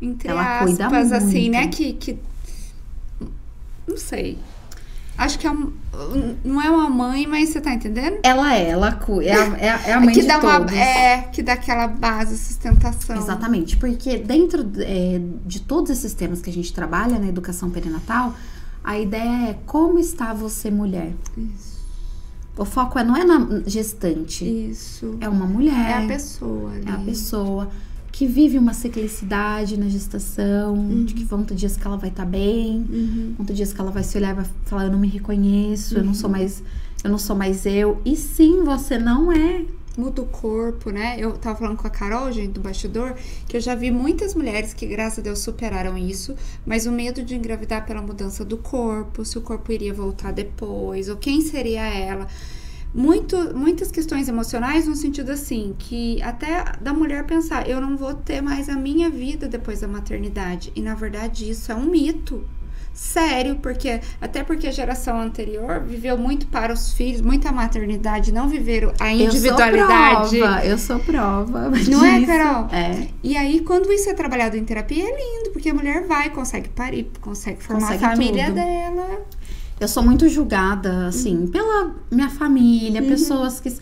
Entre ela aspas, cuida muito. Assim, né? Que não sei. Acho que não é uma mãe, mas você tá entendendo? Ela é a mãe que de dá todos. que dá aquela base, sustentação. Exatamente, porque dentro de todos esses temas que a gente trabalha na educação perinatal, a ideia é como está você, mulher. Isso. O foco não é na gestante. Isso. É uma mulher. É a pessoa ali. É a pessoa que vive uma ciclicidade na gestação, de que vão ter dias que ela vai estar bem, vão ter dias que ela vai se olhar e vai falar, eu não me reconheço, eu não sou mais eu. E sim, você não é. Muda o corpo, né? Eu tava falando com a Carol, gente, do bastidor, que eu já vi muitas mulheres que, graças a Deus, superaram isso, mas o medo de engravidar pela mudança do corpo, se o corpo iria voltar depois, ou quem seria ela. Muitas questões emocionais no sentido assim, que até da mulher pensar, eu não vou ter mais a minha vida depois da maternidade. E na verdade isso é um mito. Sério, até porque a geração anterior viveu muito para os filhos, muita maternidade, não viveram a individualidade. Eu sou prova. Não é, Carol? É. E aí, quando isso é trabalhado em terapia, é lindo, porque a mulher consegue parir, consegue formar a família dela. Eu sou muito julgada, assim, pela minha família, pessoas que...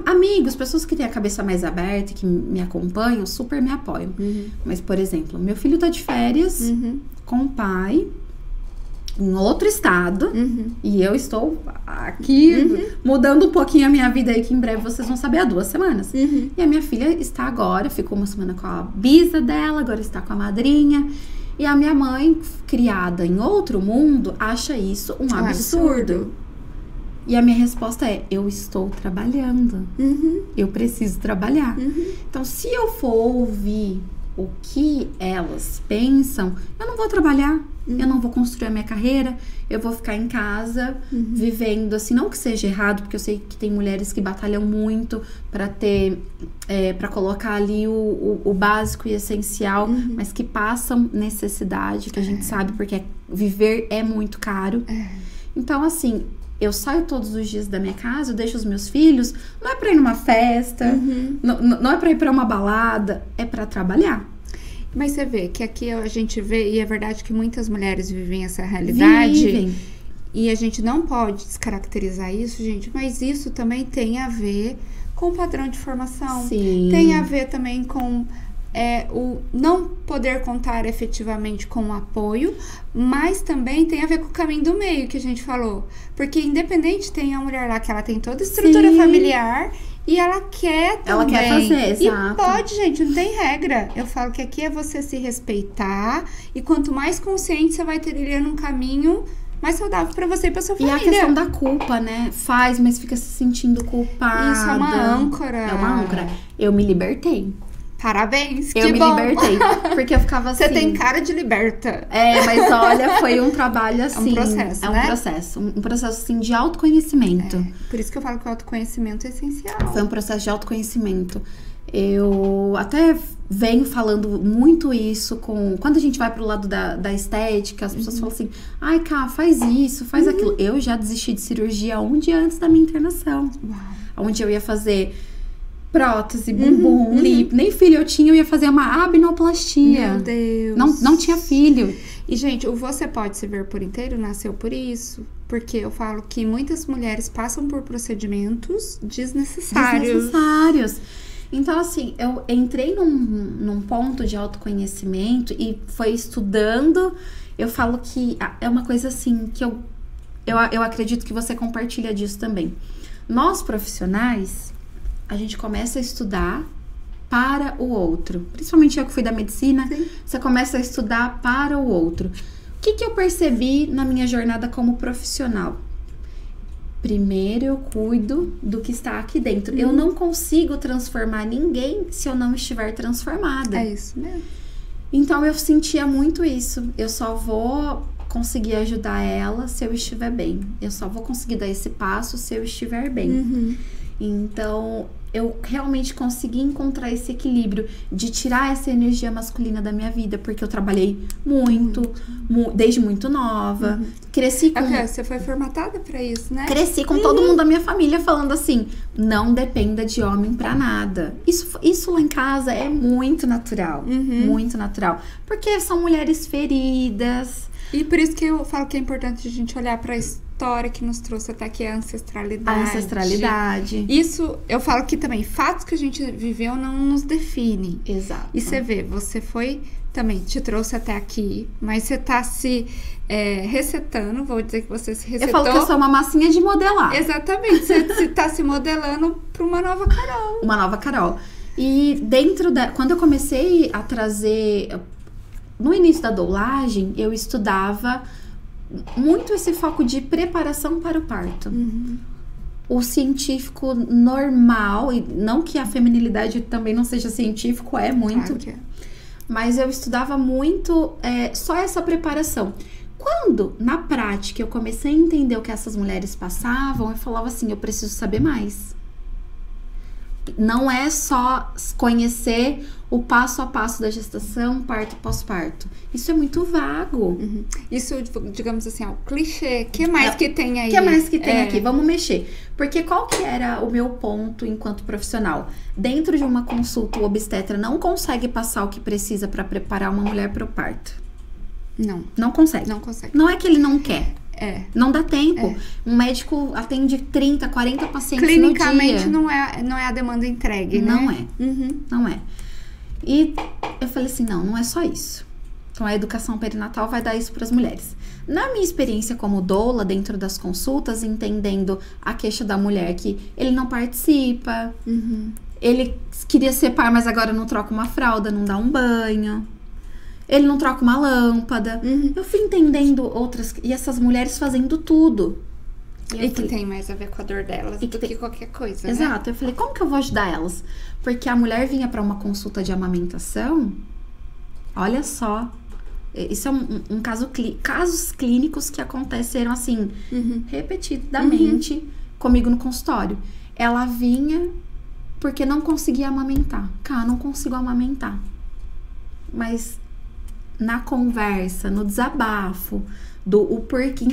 amigos, pessoas que têm a cabeça mais aberta, que me acompanham, super me apoiam. Mas, por exemplo, meu filho tá de férias com o pai em outro estado e eu estou aqui mudando um pouquinho a minha vida aí, que em breve vocês vão saber, há 2 semanas. E a minha filha está agora, ficou 1 semana com a bisa dela, agora está com a madrinha. E a minha mãe, criada em outro mundo, acha isso um absurdo. E a minha resposta é, eu estou trabalhando. Eu preciso trabalhar. Então, se eu for ouvir o que elas pensam, eu não vou trabalhar. Eu não vou construir a minha carreira. Eu vou ficar em casa, vivendo assim. Não que seja errado, porque eu sei que tem mulheres que batalham muito para ter... para colocar ali o básico e essencial, mas que passam necessidade, que a gente sabe, porque viver é muito caro. Então, assim... Eu saio todos os dias da minha casa, eu deixo os meus filhos, não é pra ir numa festa, não é pra ir pra uma balada, é pra trabalhar. Mas você vê que aqui a gente vê, e é verdade que muitas mulheres vivem essa realidade. E a gente não pode descaracterizar isso, gente, mas isso também tem a ver com o padrão de formação. Sim. Tem a ver também com... o não poder contar efetivamente com o apoio, mas também tem a ver com o caminho do meio que a gente falou. Porque independente, tem a mulher lá que ela tem toda a estrutura familiar e ela quer também. Ela quer fazer, exato. E pode, gente, não tem regra. Eu falo que aqui é você se respeitar e quanto mais consciente você vai trilhando um caminho mais saudável pra você e pra sua família. E a questão da culpa, né? Faz, mas fica se sentindo culpada. Isso é uma âncora. É uma âncora. Eu me libertei. Parabéns, que eu me bom. libertei, porque eu ficava assim... Você tem cara de liberta. Mas olha, foi um trabalho assim... É um processo, né? Um processo, assim, de autoconhecimento. Por isso que eu falo que o autoconhecimento é essencial. Foi um processo de autoconhecimento. Eu até venho falando muito isso quando a gente vai pro lado da estética, as pessoas falam assim, ai, Cá, faz isso, faz aquilo. Eu já desisti de cirurgia um dia antes da minha internação. Onde eu ia fazer... prótese, bumbum, lip. Nem filho eu tinha, eu ia fazer uma abnoplastia. Meu Deus. Não tinha filho. E, gente, o Você Pode Se Ver Por Inteiro nasceu por isso. Porque eu falo que muitas mulheres passam por procedimentos desnecessários. Então, assim, eu entrei num ponto de autoconhecimento e foi estudando. Eu falo que é uma coisa assim, que eu acredito que você compartilha disso também. Nós, profissionais... A gente começa a estudar para o outro. Principalmente eu que fui da medicina, você começa a estudar para o outro. O que eu percebi na minha jornada como profissional? Primeiro eu cuido do que está aqui dentro. Eu não consigo transformar ninguém se eu não estiver transformada. É isso mesmo. Então eu sentia muito isso. Eu só vou conseguir ajudar ela se eu estiver bem. Eu só vou conseguir dar esse passo se eu estiver bem. Então, eu realmente consegui encontrar esse equilíbrio de tirar essa energia masculina da minha vida, porque eu trabalhei muito desde muito nova. Cresci com... Você foi formatada pra isso, né? Cresci com todo mundo da minha família falando assim, não dependa de homem pra nada. Isso lá em casa é muito natural, muito natural. Porque são mulheres feridas. E por isso que eu falo que é importante a gente olhar pra história que nos trouxe até aqui, a ancestralidade. A ancestralidade. Isso, eu falo que também, fatos que a gente viveu não nos definem. Exato. E você vê, você foi, também te trouxe até aqui, mas você tá se resetando, vou dizer que você se resetou. Eu falo que eu sou uma massinha de modelar. Exatamente, você tá se modelando pra uma nova Carol. Uma nova Carol. E dentro da... Quando eu comecei a trazer... No início da doulagem, eu estudava muito esse foco de preparação para o parto. O científico normal, e não que a feminilidade também não seja científico, é muito. Claro que é. Mas eu estudava muito só essa preparação. Quando, na prática, eu comecei a entender o que essas mulheres passavam, eu falava assim, eu preciso saber mais. Não é só conhecer o passo a passo da gestação, parto e pós-parto. Isso é muito vago. Isso, digamos assim, o clichê. O que mais que tem aí? O que mais que tem aqui? Vamos mexer. Porque qual que era o meu ponto enquanto profissional? Dentro de uma consulta, o obstetra não consegue passar o que precisa para preparar uma mulher para o parto. Não. Não consegue. Não consegue. Não é que ele não quer. Não dá tempo. Um médico atende 30, 40 pacientes no dia. Clinicamente não é a demanda entregue, né? Não é. Não é. E eu falei assim, não é só isso. Então a educação perinatal vai dar isso para as mulheres. Na minha experiência como doula, dentro das consultas, entendendo a queixa da mulher que ele não participa, ele queria ser pai, mas agora não troca uma fralda, não dá um banho. Ele não troca uma lâmpada. Eu fui entendendo outras... E essas mulheres fazendo tudo. E que tem mais a ver com a dor delas do que qualquer coisa, Exato. Eu falei, como que eu vou ajudar elas? Porque a mulher vinha para uma consulta de amamentação. Olha só. Isso é um caso... Casos clínicos que aconteceram assim... repetidamente comigo no consultório. Ela vinha porque não conseguia amamentar. Cara, não consigo amamentar. Mas... na conversa, no desabafo, o porquê,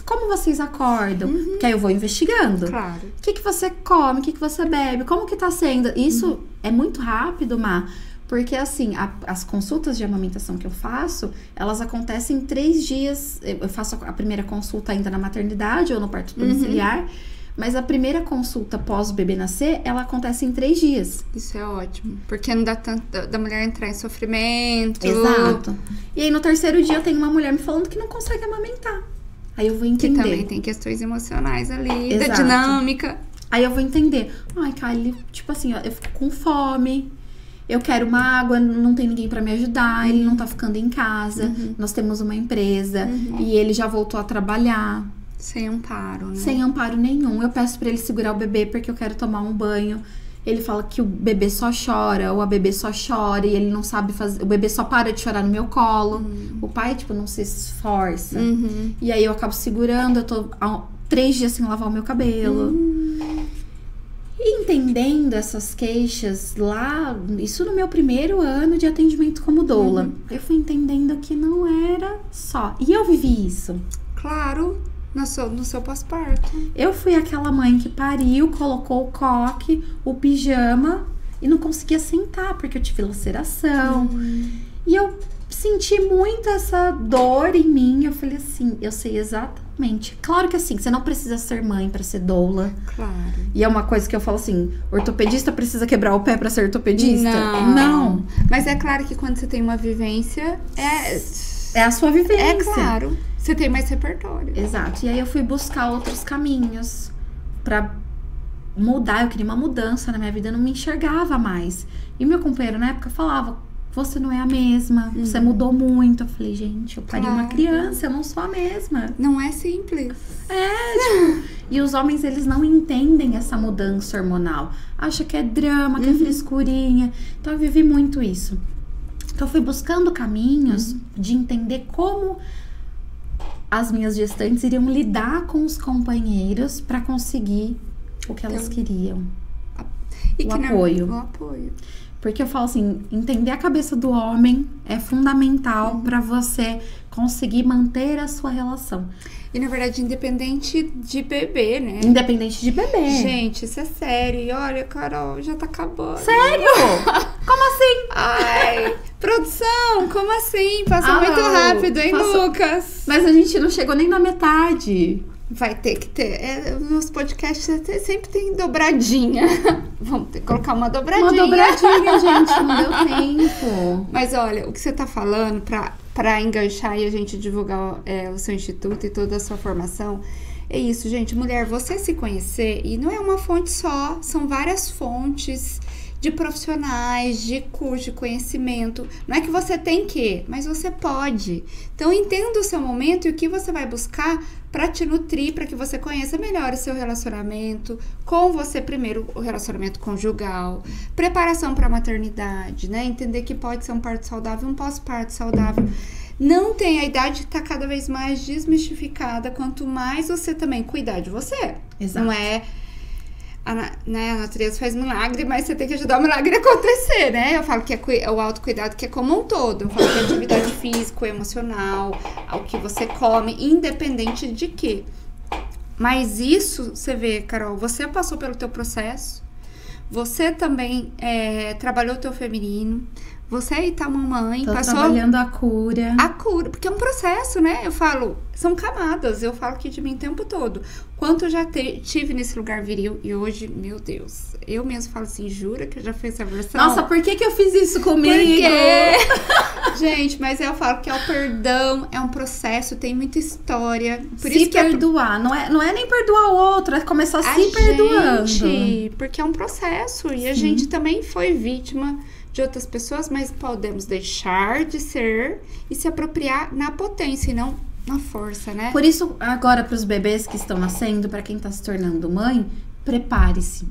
como vocês acordam? Que aí eu vou investigando. Claro. O que você come? O que você bebe? Como que tá sendo? Isso é muito rápido, Má. Porque, assim, as consultas de amamentação que eu faço, elas acontecem em 3 dias. Eu faço a primeira consulta ainda na maternidade ou no parto domiciliar. Mas a primeira consulta pós o bebê nascer, ela acontece em 3 dias. Isso é ótimo. Porque não dá tanto da mulher entrar em sofrimento. Exato. E aí no 3º dia eu tenho uma mulher me falando que não consegue amamentar. Aí eu vou entender. Que também tem questões emocionais ali, Exato. da dinâmica. Aí eu vou entender. Ai, Kylie, tipo assim, ó, eu fico com fome. Eu quero uma água, não tem ninguém pra me ajudar. Ele não tá ficando em casa. Nós temos uma empresa. E ele já voltou a trabalhar. Sem amparo, né? Sem amparo nenhum. Eu peço pra ele segurar o bebê porque eu quero tomar um banho. Ele fala que o bebê só chora, ou a bebê só chora, e ele não sabe fazer. O bebê só para de chorar no meu colo. O pai, tipo, não se esforça. E aí eu acabo segurando, eu tô há 3 dias sem lavar o meu cabelo. E entendendo essas queixas lá, isso no meu primeiro ano de atendimento como doula, eu fui entendendo que não era só. E eu vivi isso. Claro. No seu pós-parto. Eu fui aquela mãe que pariu, colocou o coque, o pijama e não conseguia sentar porque eu tive laceração. E eu senti muito essa dor em mim. Eu falei assim, eu sei exatamente. Claro que assim, você não precisa ser mãe pra ser doula. Claro. E é uma coisa que eu falo assim, ortopedista precisa quebrar o pé pra ser ortopedista? Não. Mas é claro que quando você tem uma vivência, é a sua vivência. É claro. Você tem mais repertório. Exato. E aí eu fui buscar outros caminhos pra mudar. Eu queria uma mudança na minha vida. Eu não me enxergava mais. E meu companheiro na época falava, você não é a mesma. Você mudou muito. Eu falei, gente, eu pari uma criança. Eu não sou a mesma. Não é simples. E os homens, eles não entendem essa mudança hormonal. Acha que é drama, que é frescurinha. Então eu vivi muito isso. Então eu fui buscando caminhos de entender como as minhas gestantes iriam lidar com os companheiros para conseguir o que elas queriam. E o apoio. O apoio. Porque eu falo assim, entender a cabeça do homem é fundamental para você conseguir manter a sua relação. E, na verdade, independente de bebê, né? Independente de bebê. Gente, isso é sério. E olha, Carol, já tá acabando. Sério? Como assim? Ai, Produção, como assim? Passa muito rápido, hein, Lucas? Mas a gente não chegou nem na metade. Vai ter que ter. O nosso podcast sempre tem dobradinha. Vamos ter que colocar uma dobradinha. Uma dobradinha, gente. Não deu tempo. Mas olha, o que você tá falando pra enganchar e a gente divulgar o seu instituto e toda a sua formação, é isso, gente. Mulher, você se conhecer, e não é uma fonte só, são várias fontes de profissionais, de curso, de conhecimento. Não é que você tem que, mas você pode. Então, entenda o seu momento e o que você vai buscar para te nutrir, para que você conheça melhor o seu relacionamento com você primeiro, o relacionamento conjugal, preparação para a maternidade, né? Entender que pode ser um parto saudável, um pós-parto saudável. Não tem, a idade está cada vez mais desmistificada, quanto mais você também cuidar de você. Exato. Não é... A natureza faz milagre, mas você tem que ajudar o milagre a acontecer, né? Eu falo que é o autocuidado que é como um todo. Eu falo que é atividade física, emocional, ao que você come, independente de quê. Mas isso, você vê, Carol, você passou pelo teu processo, você também trabalhou o teu feminino, você aí tá mamãe, passou... trabalhando a cura. A cura, porque é um processo, né? Eu falo, são camadas, eu falo aqui de mim o tempo todo. Quanto eu já tive nesse lugar viril e hoje, meu Deus, eu mesmo falo assim, jura que eu já fiz essa versão? Nossa, por que eu fiz isso comigo? Porque... Gente, mas eu falo que é o perdão, é um processo, tem muita história. Por se isso que perdoar, não é nem perdoar o outro, é começar se perdoando. Porque é um processo e a gente também foi vítima de outras pessoas, mas podemos deixar de ser e se apropriar na potência e não na força, né? Por isso, agora para os bebês que estão nascendo, para quem está se tornando mãe, prepare-se.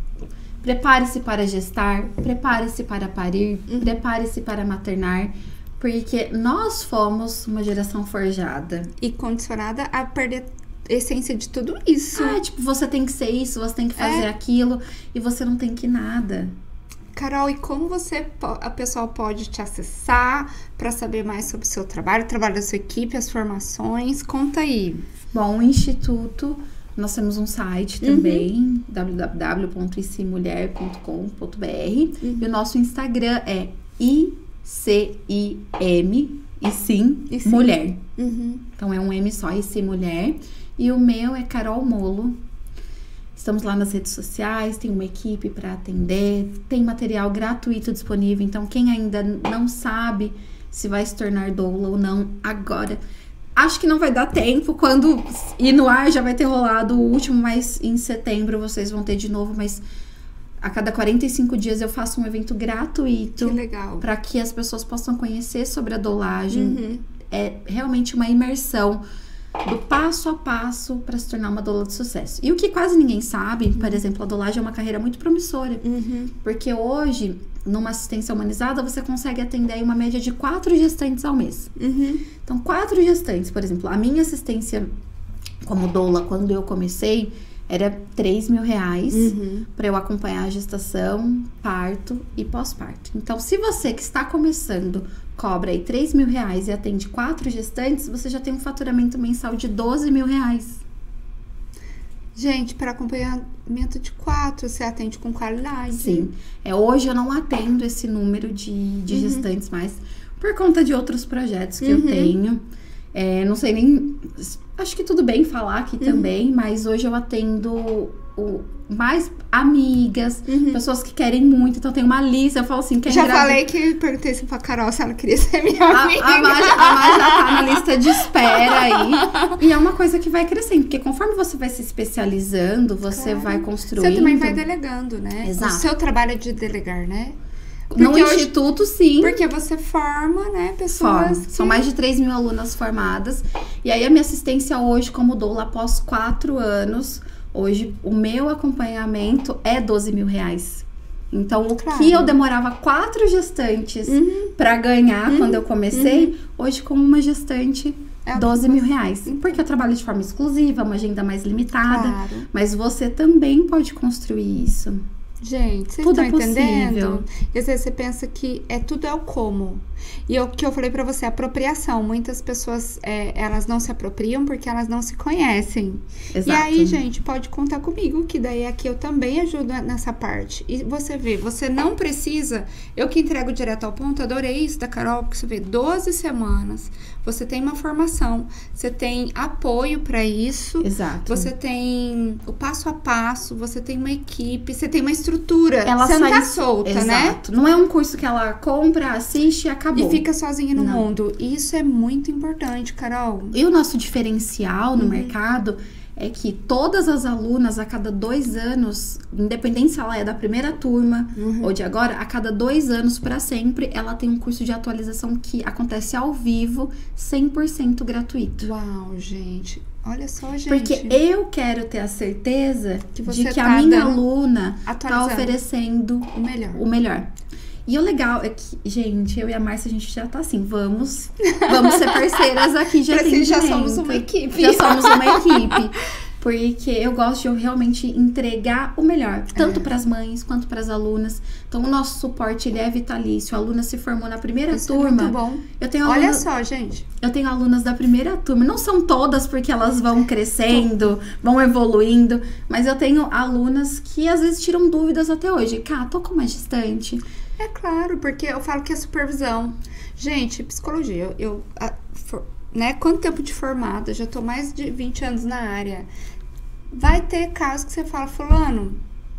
Prepare-se para gestar, prepare-se para parir, prepare-se para maternar, porque nós fomos uma geração forjada. E condicionada a perder a essência de tudo isso. Tipo, você tem que ser isso, você tem que fazer aquilo, e você não tem que nada. Carol, e como a pessoa pode te acessar para saber mais sobre o seu trabalho, o trabalho da sua equipe, as formações? Conta aí. Bom, o Instituto, nós temos um site também, www.icimulher.com.br, e o nosso Instagram é ICIM, e sim, mulher. Então é um M só, ICimulher. E o meu é Carol Molo. Estamos lá nas redes sociais, tem uma equipe para atender, tem material gratuito disponível. Então, quem ainda não sabe se vai se tornar doula ou não, agora... Acho que não vai dar tempo, quando ir no ar já vai ter rolado o último, mas em setembro vocês vão ter de novo. Mas a cada 45 dias eu faço um evento gratuito. Que legal. Para que as pessoas possam conhecer sobre a doulagem. É realmente uma imersão do passo a passo para se tornar uma doula de sucesso. E o que quase ninguém sabe, por exemplo, a doulagem é uma carreira muito promissora. Porque hoje, numa assistência humanizada, você consegue atender aí uma média de 4 gestantes ao mês. Então, 4 gestantes, por exemplo, a minha assistência como doula, quando eu comecei, era R$3.000 para eu acompanhar a gestação, parto e pós-parto. Então, se você que está começando cobra aí R$3.000 e atende 4 gestantes, você já tem um faturamento mensal de R$12.000. Gente, para acompanhamento de 4, você atende com qualidade. Sim. Hoje eu não atendo esse número de gestantes mais, por conta de outros projetos que eu tenho. Não sei nem... Acho que tudo bem falar aqui também, mas hoje eu atendo mais amigas, pessoas que querem muito. Então tem uma lista, eu falo assim... Falei que perguntei assim pra Carol se ela queria ser minha amiga. A Má já tá na lista de espera aí. E é uma coisa que vai crescendo, porque conforme você vai se especializando, você vai construindo... Você também vai delegando, né? Exato. O seu trabalho é de delegar, né? No Instituto, sim. Porque você forma, né, pessoas São mais de 3.000 alunas formadas. E aí, a minha assistência hoje, como doula, após 4 anos, hoje, o meu acompanhamento é R$12.000. Então, o que eu demorava 4 gestantes pra ganhar quando eu comecei, hoje, com uma gestante, R$12.000. Porque eu trabalho de forma exclusiva, uma agenda mais limitada. Mas você também pode construir isso. Gente, vocês Tudo estão é possível. entendendo? E às vezes você pensa que tudo é o como. E o que eu falei pra você, apropriação. Muitas pessoas, elas não se apropriam porque elas não se conhecem. Exato. E aí, gente, pode contar comigo, que daí aqui eu também ajudo nessa parte. E você vê, você não precisa... Eu que entrego direto ao ponto, adorei isso da Carol, porque você vê, 12 semanas, você tem uma formação, você tem apoio pra isso. Exato. Você tem o passo a passo, você tem uma equipe, você tem uma estrutura. Ela você não tá sai- solta, né? Exato. Não é um curso que ela compra, assiste e acabou. E fica sozinha no Não. mundo. Isso é muito importante, Carol. E o nosso diferencial no mercado é que todas as alunas, a cada 2 anos, independente se ela é da primeira turma ou de agora, a cada 2 anos para sempre, ela tem um curso de atualização que acontece ao vivo, 100% gratuito. Uau, gente. Olha só, gente. Porque eu quero ter a certeza Que você de que tá a minha dando- aluna tá atualizando. oferecendo O melhor. o melhor. E o legal é que, gente, eu e a Márcia, a gente já tá assim, vamos ser parceiras aqui de Assim, já atendimento. somos uma equipe. Já somos uma equipe. Porque eu gosto de realmente entregar o melhor, tanto para as mães quanto para as alunas. Então, o nosso suporte, ele é vitalício. A aluna se formou na primeira Isso é turma. muito bom. Eu tenho Olha alunas, só, gente. eu tenho alunas da primeira turma. Não são todas, porque elas vão crescendo, vão evoluindo. Mas eu tenho alunas que, às vezes, tiram dúvidas até hoje. Cá, tô com uma gestante. É claro, porque eu falo que é supervisão. Gente, psicologia, né, quanto tempo de formada? Já tô mais de 20 anos na área. Vai ter casos que você fala, fulano,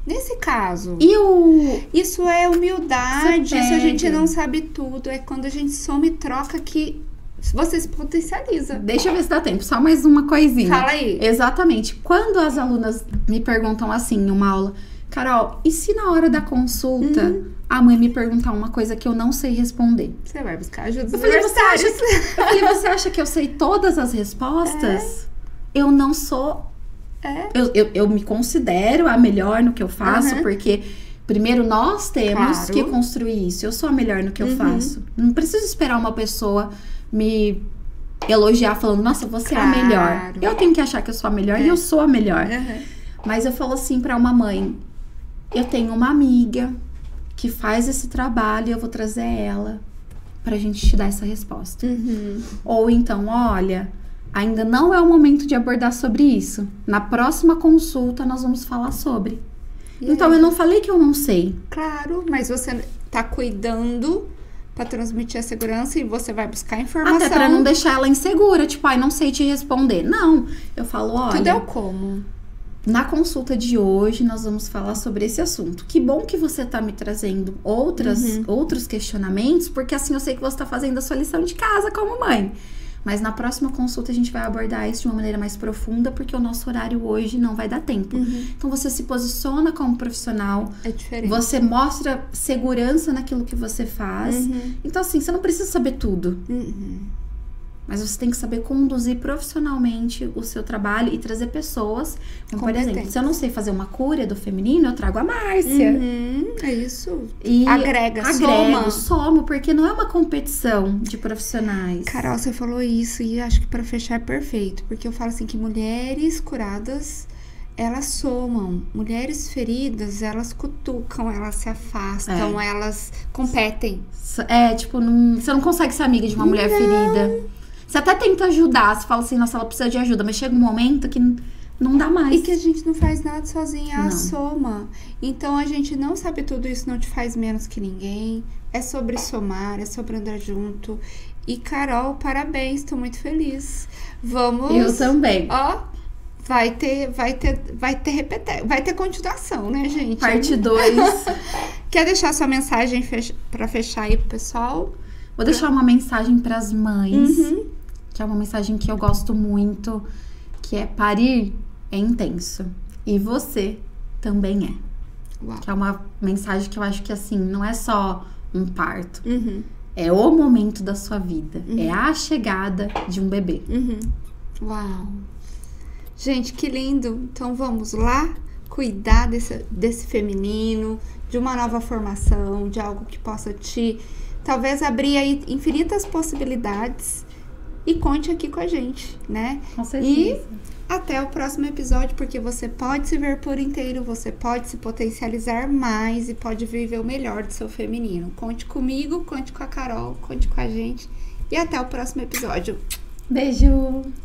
nesse caso, E o... isso é humildade, Você isso a gente pega. não sabe tudo. É quando a gente soma e troca que você se potencializa. Deixa eu ver se dá tempo. Só mais uma coisinha. Fala aí. Exatamente. Quando as alunas me perguntam assim, em uma aula, Carol, e se na hora da consulta a mãe me perguntar uma coisa que eu não sei responder? Você vai buscar ajuda dos Eu falei, você universitários. acha que eu sei todas as respostas? Eu não sou... Eu me considero a melhor no que eu faço, porque... Primeiro, nós temos Claro. que construir isso. Eu sou a melhor no que eu faço. Não preciso esperar uma pessoa me elogiar falando, nossa, você é a melhor. Claro. Eu tenho que achar que eu sou a melhor e eu sou a melhor. Uhum. Mas eu falo assim pra uma mãe, eu tenho uma amiga que faz esse trabalho e eu vou trazer ela pra gente te dar essa resposta. Ou então, olha, ainda não é o momento de abordar sobre isso. Na próxima consulta nós vamos falar sobre. E Então, aí? eu não falei que eu não sei. Claro, mas você tá cuidando pra transmitir a segurança e você vai buscar informação. Até pra não deixar ela insegura, tipo, ai, não sei te responder. Não, eu falo, Tudo é o olha, como. na consulta de hoje nós vamos falar sobre esse assunto. Que bom que você tá me trazendo outros questionamentos, porque assim eu sei que você tá fazendo a sua lição de casa como mãe. Mas na próxima consulta a gente vai abordar isso de uma maneira mais profunda, porque o nosso horário hoje não vai dar tempo. Então você se posiciona como profissional, É diferente. você mostra segurança naquilo que você faz. Então assim, você não precisa saber tudo. Mas você tem que saber conduzir profissionalmente o seu trabalho e trazer pessoas. Como, por exemplo, Competentes. se eu não sei fazer uma cura do feminino, eu trago a Márcia. É isso. E Agrego, somo, porque não é uma competição de profissionais. Carol, você falou isso e acho que pra fechar é perfeito. Porque eu falo assim que mulheres curadas, elas somam. Mulheres feridas, elas cutucam, elas se afastam, elas competem. Tipo, você não consegue ser amiga de uma mulher ferida. Você até tenta ajudar, você fala assim, nossa, ela precisa de ajuda, mas chega um momento que não dá mais. E que a gente não faz nada sozinha, Não. a soma. Então, a gente não sabe tudo isso, não te faz menos que ninguém. É sobre somar, é sobre andar junto. E, Carol, parabéns, tô muito feliz. Vamos... Eu também. Ó, vai ter continuação, né, gente? Parte 2. Quer deixar sua mensagem pra fechar aí pro pessoal? Vou deixar uma mensagem pras mães, que é uma mensagem que eu gosto muito, que é parir é intenso. E você também é. Uau. Que é uma mensagem que eu acho que, assim, não é só um parto. É o momento da sua vida. É a chegada de um bebê. Uau. Gente, que lindo. Então, vamos lá cuidar desse feminino, de uma nova formação, de algo que possa talvez abrir aí infinitas possibilidades. E conte aqui com a gente, né? Com certeza. E Até o próximo episódio, porque você pode se ver por inteiro, você pode se potencializar mais e pode viver o melhor do seu feminino. Conte comigo, conte com a Carol, conte com a gente. E até o próximo episódio. Beijo!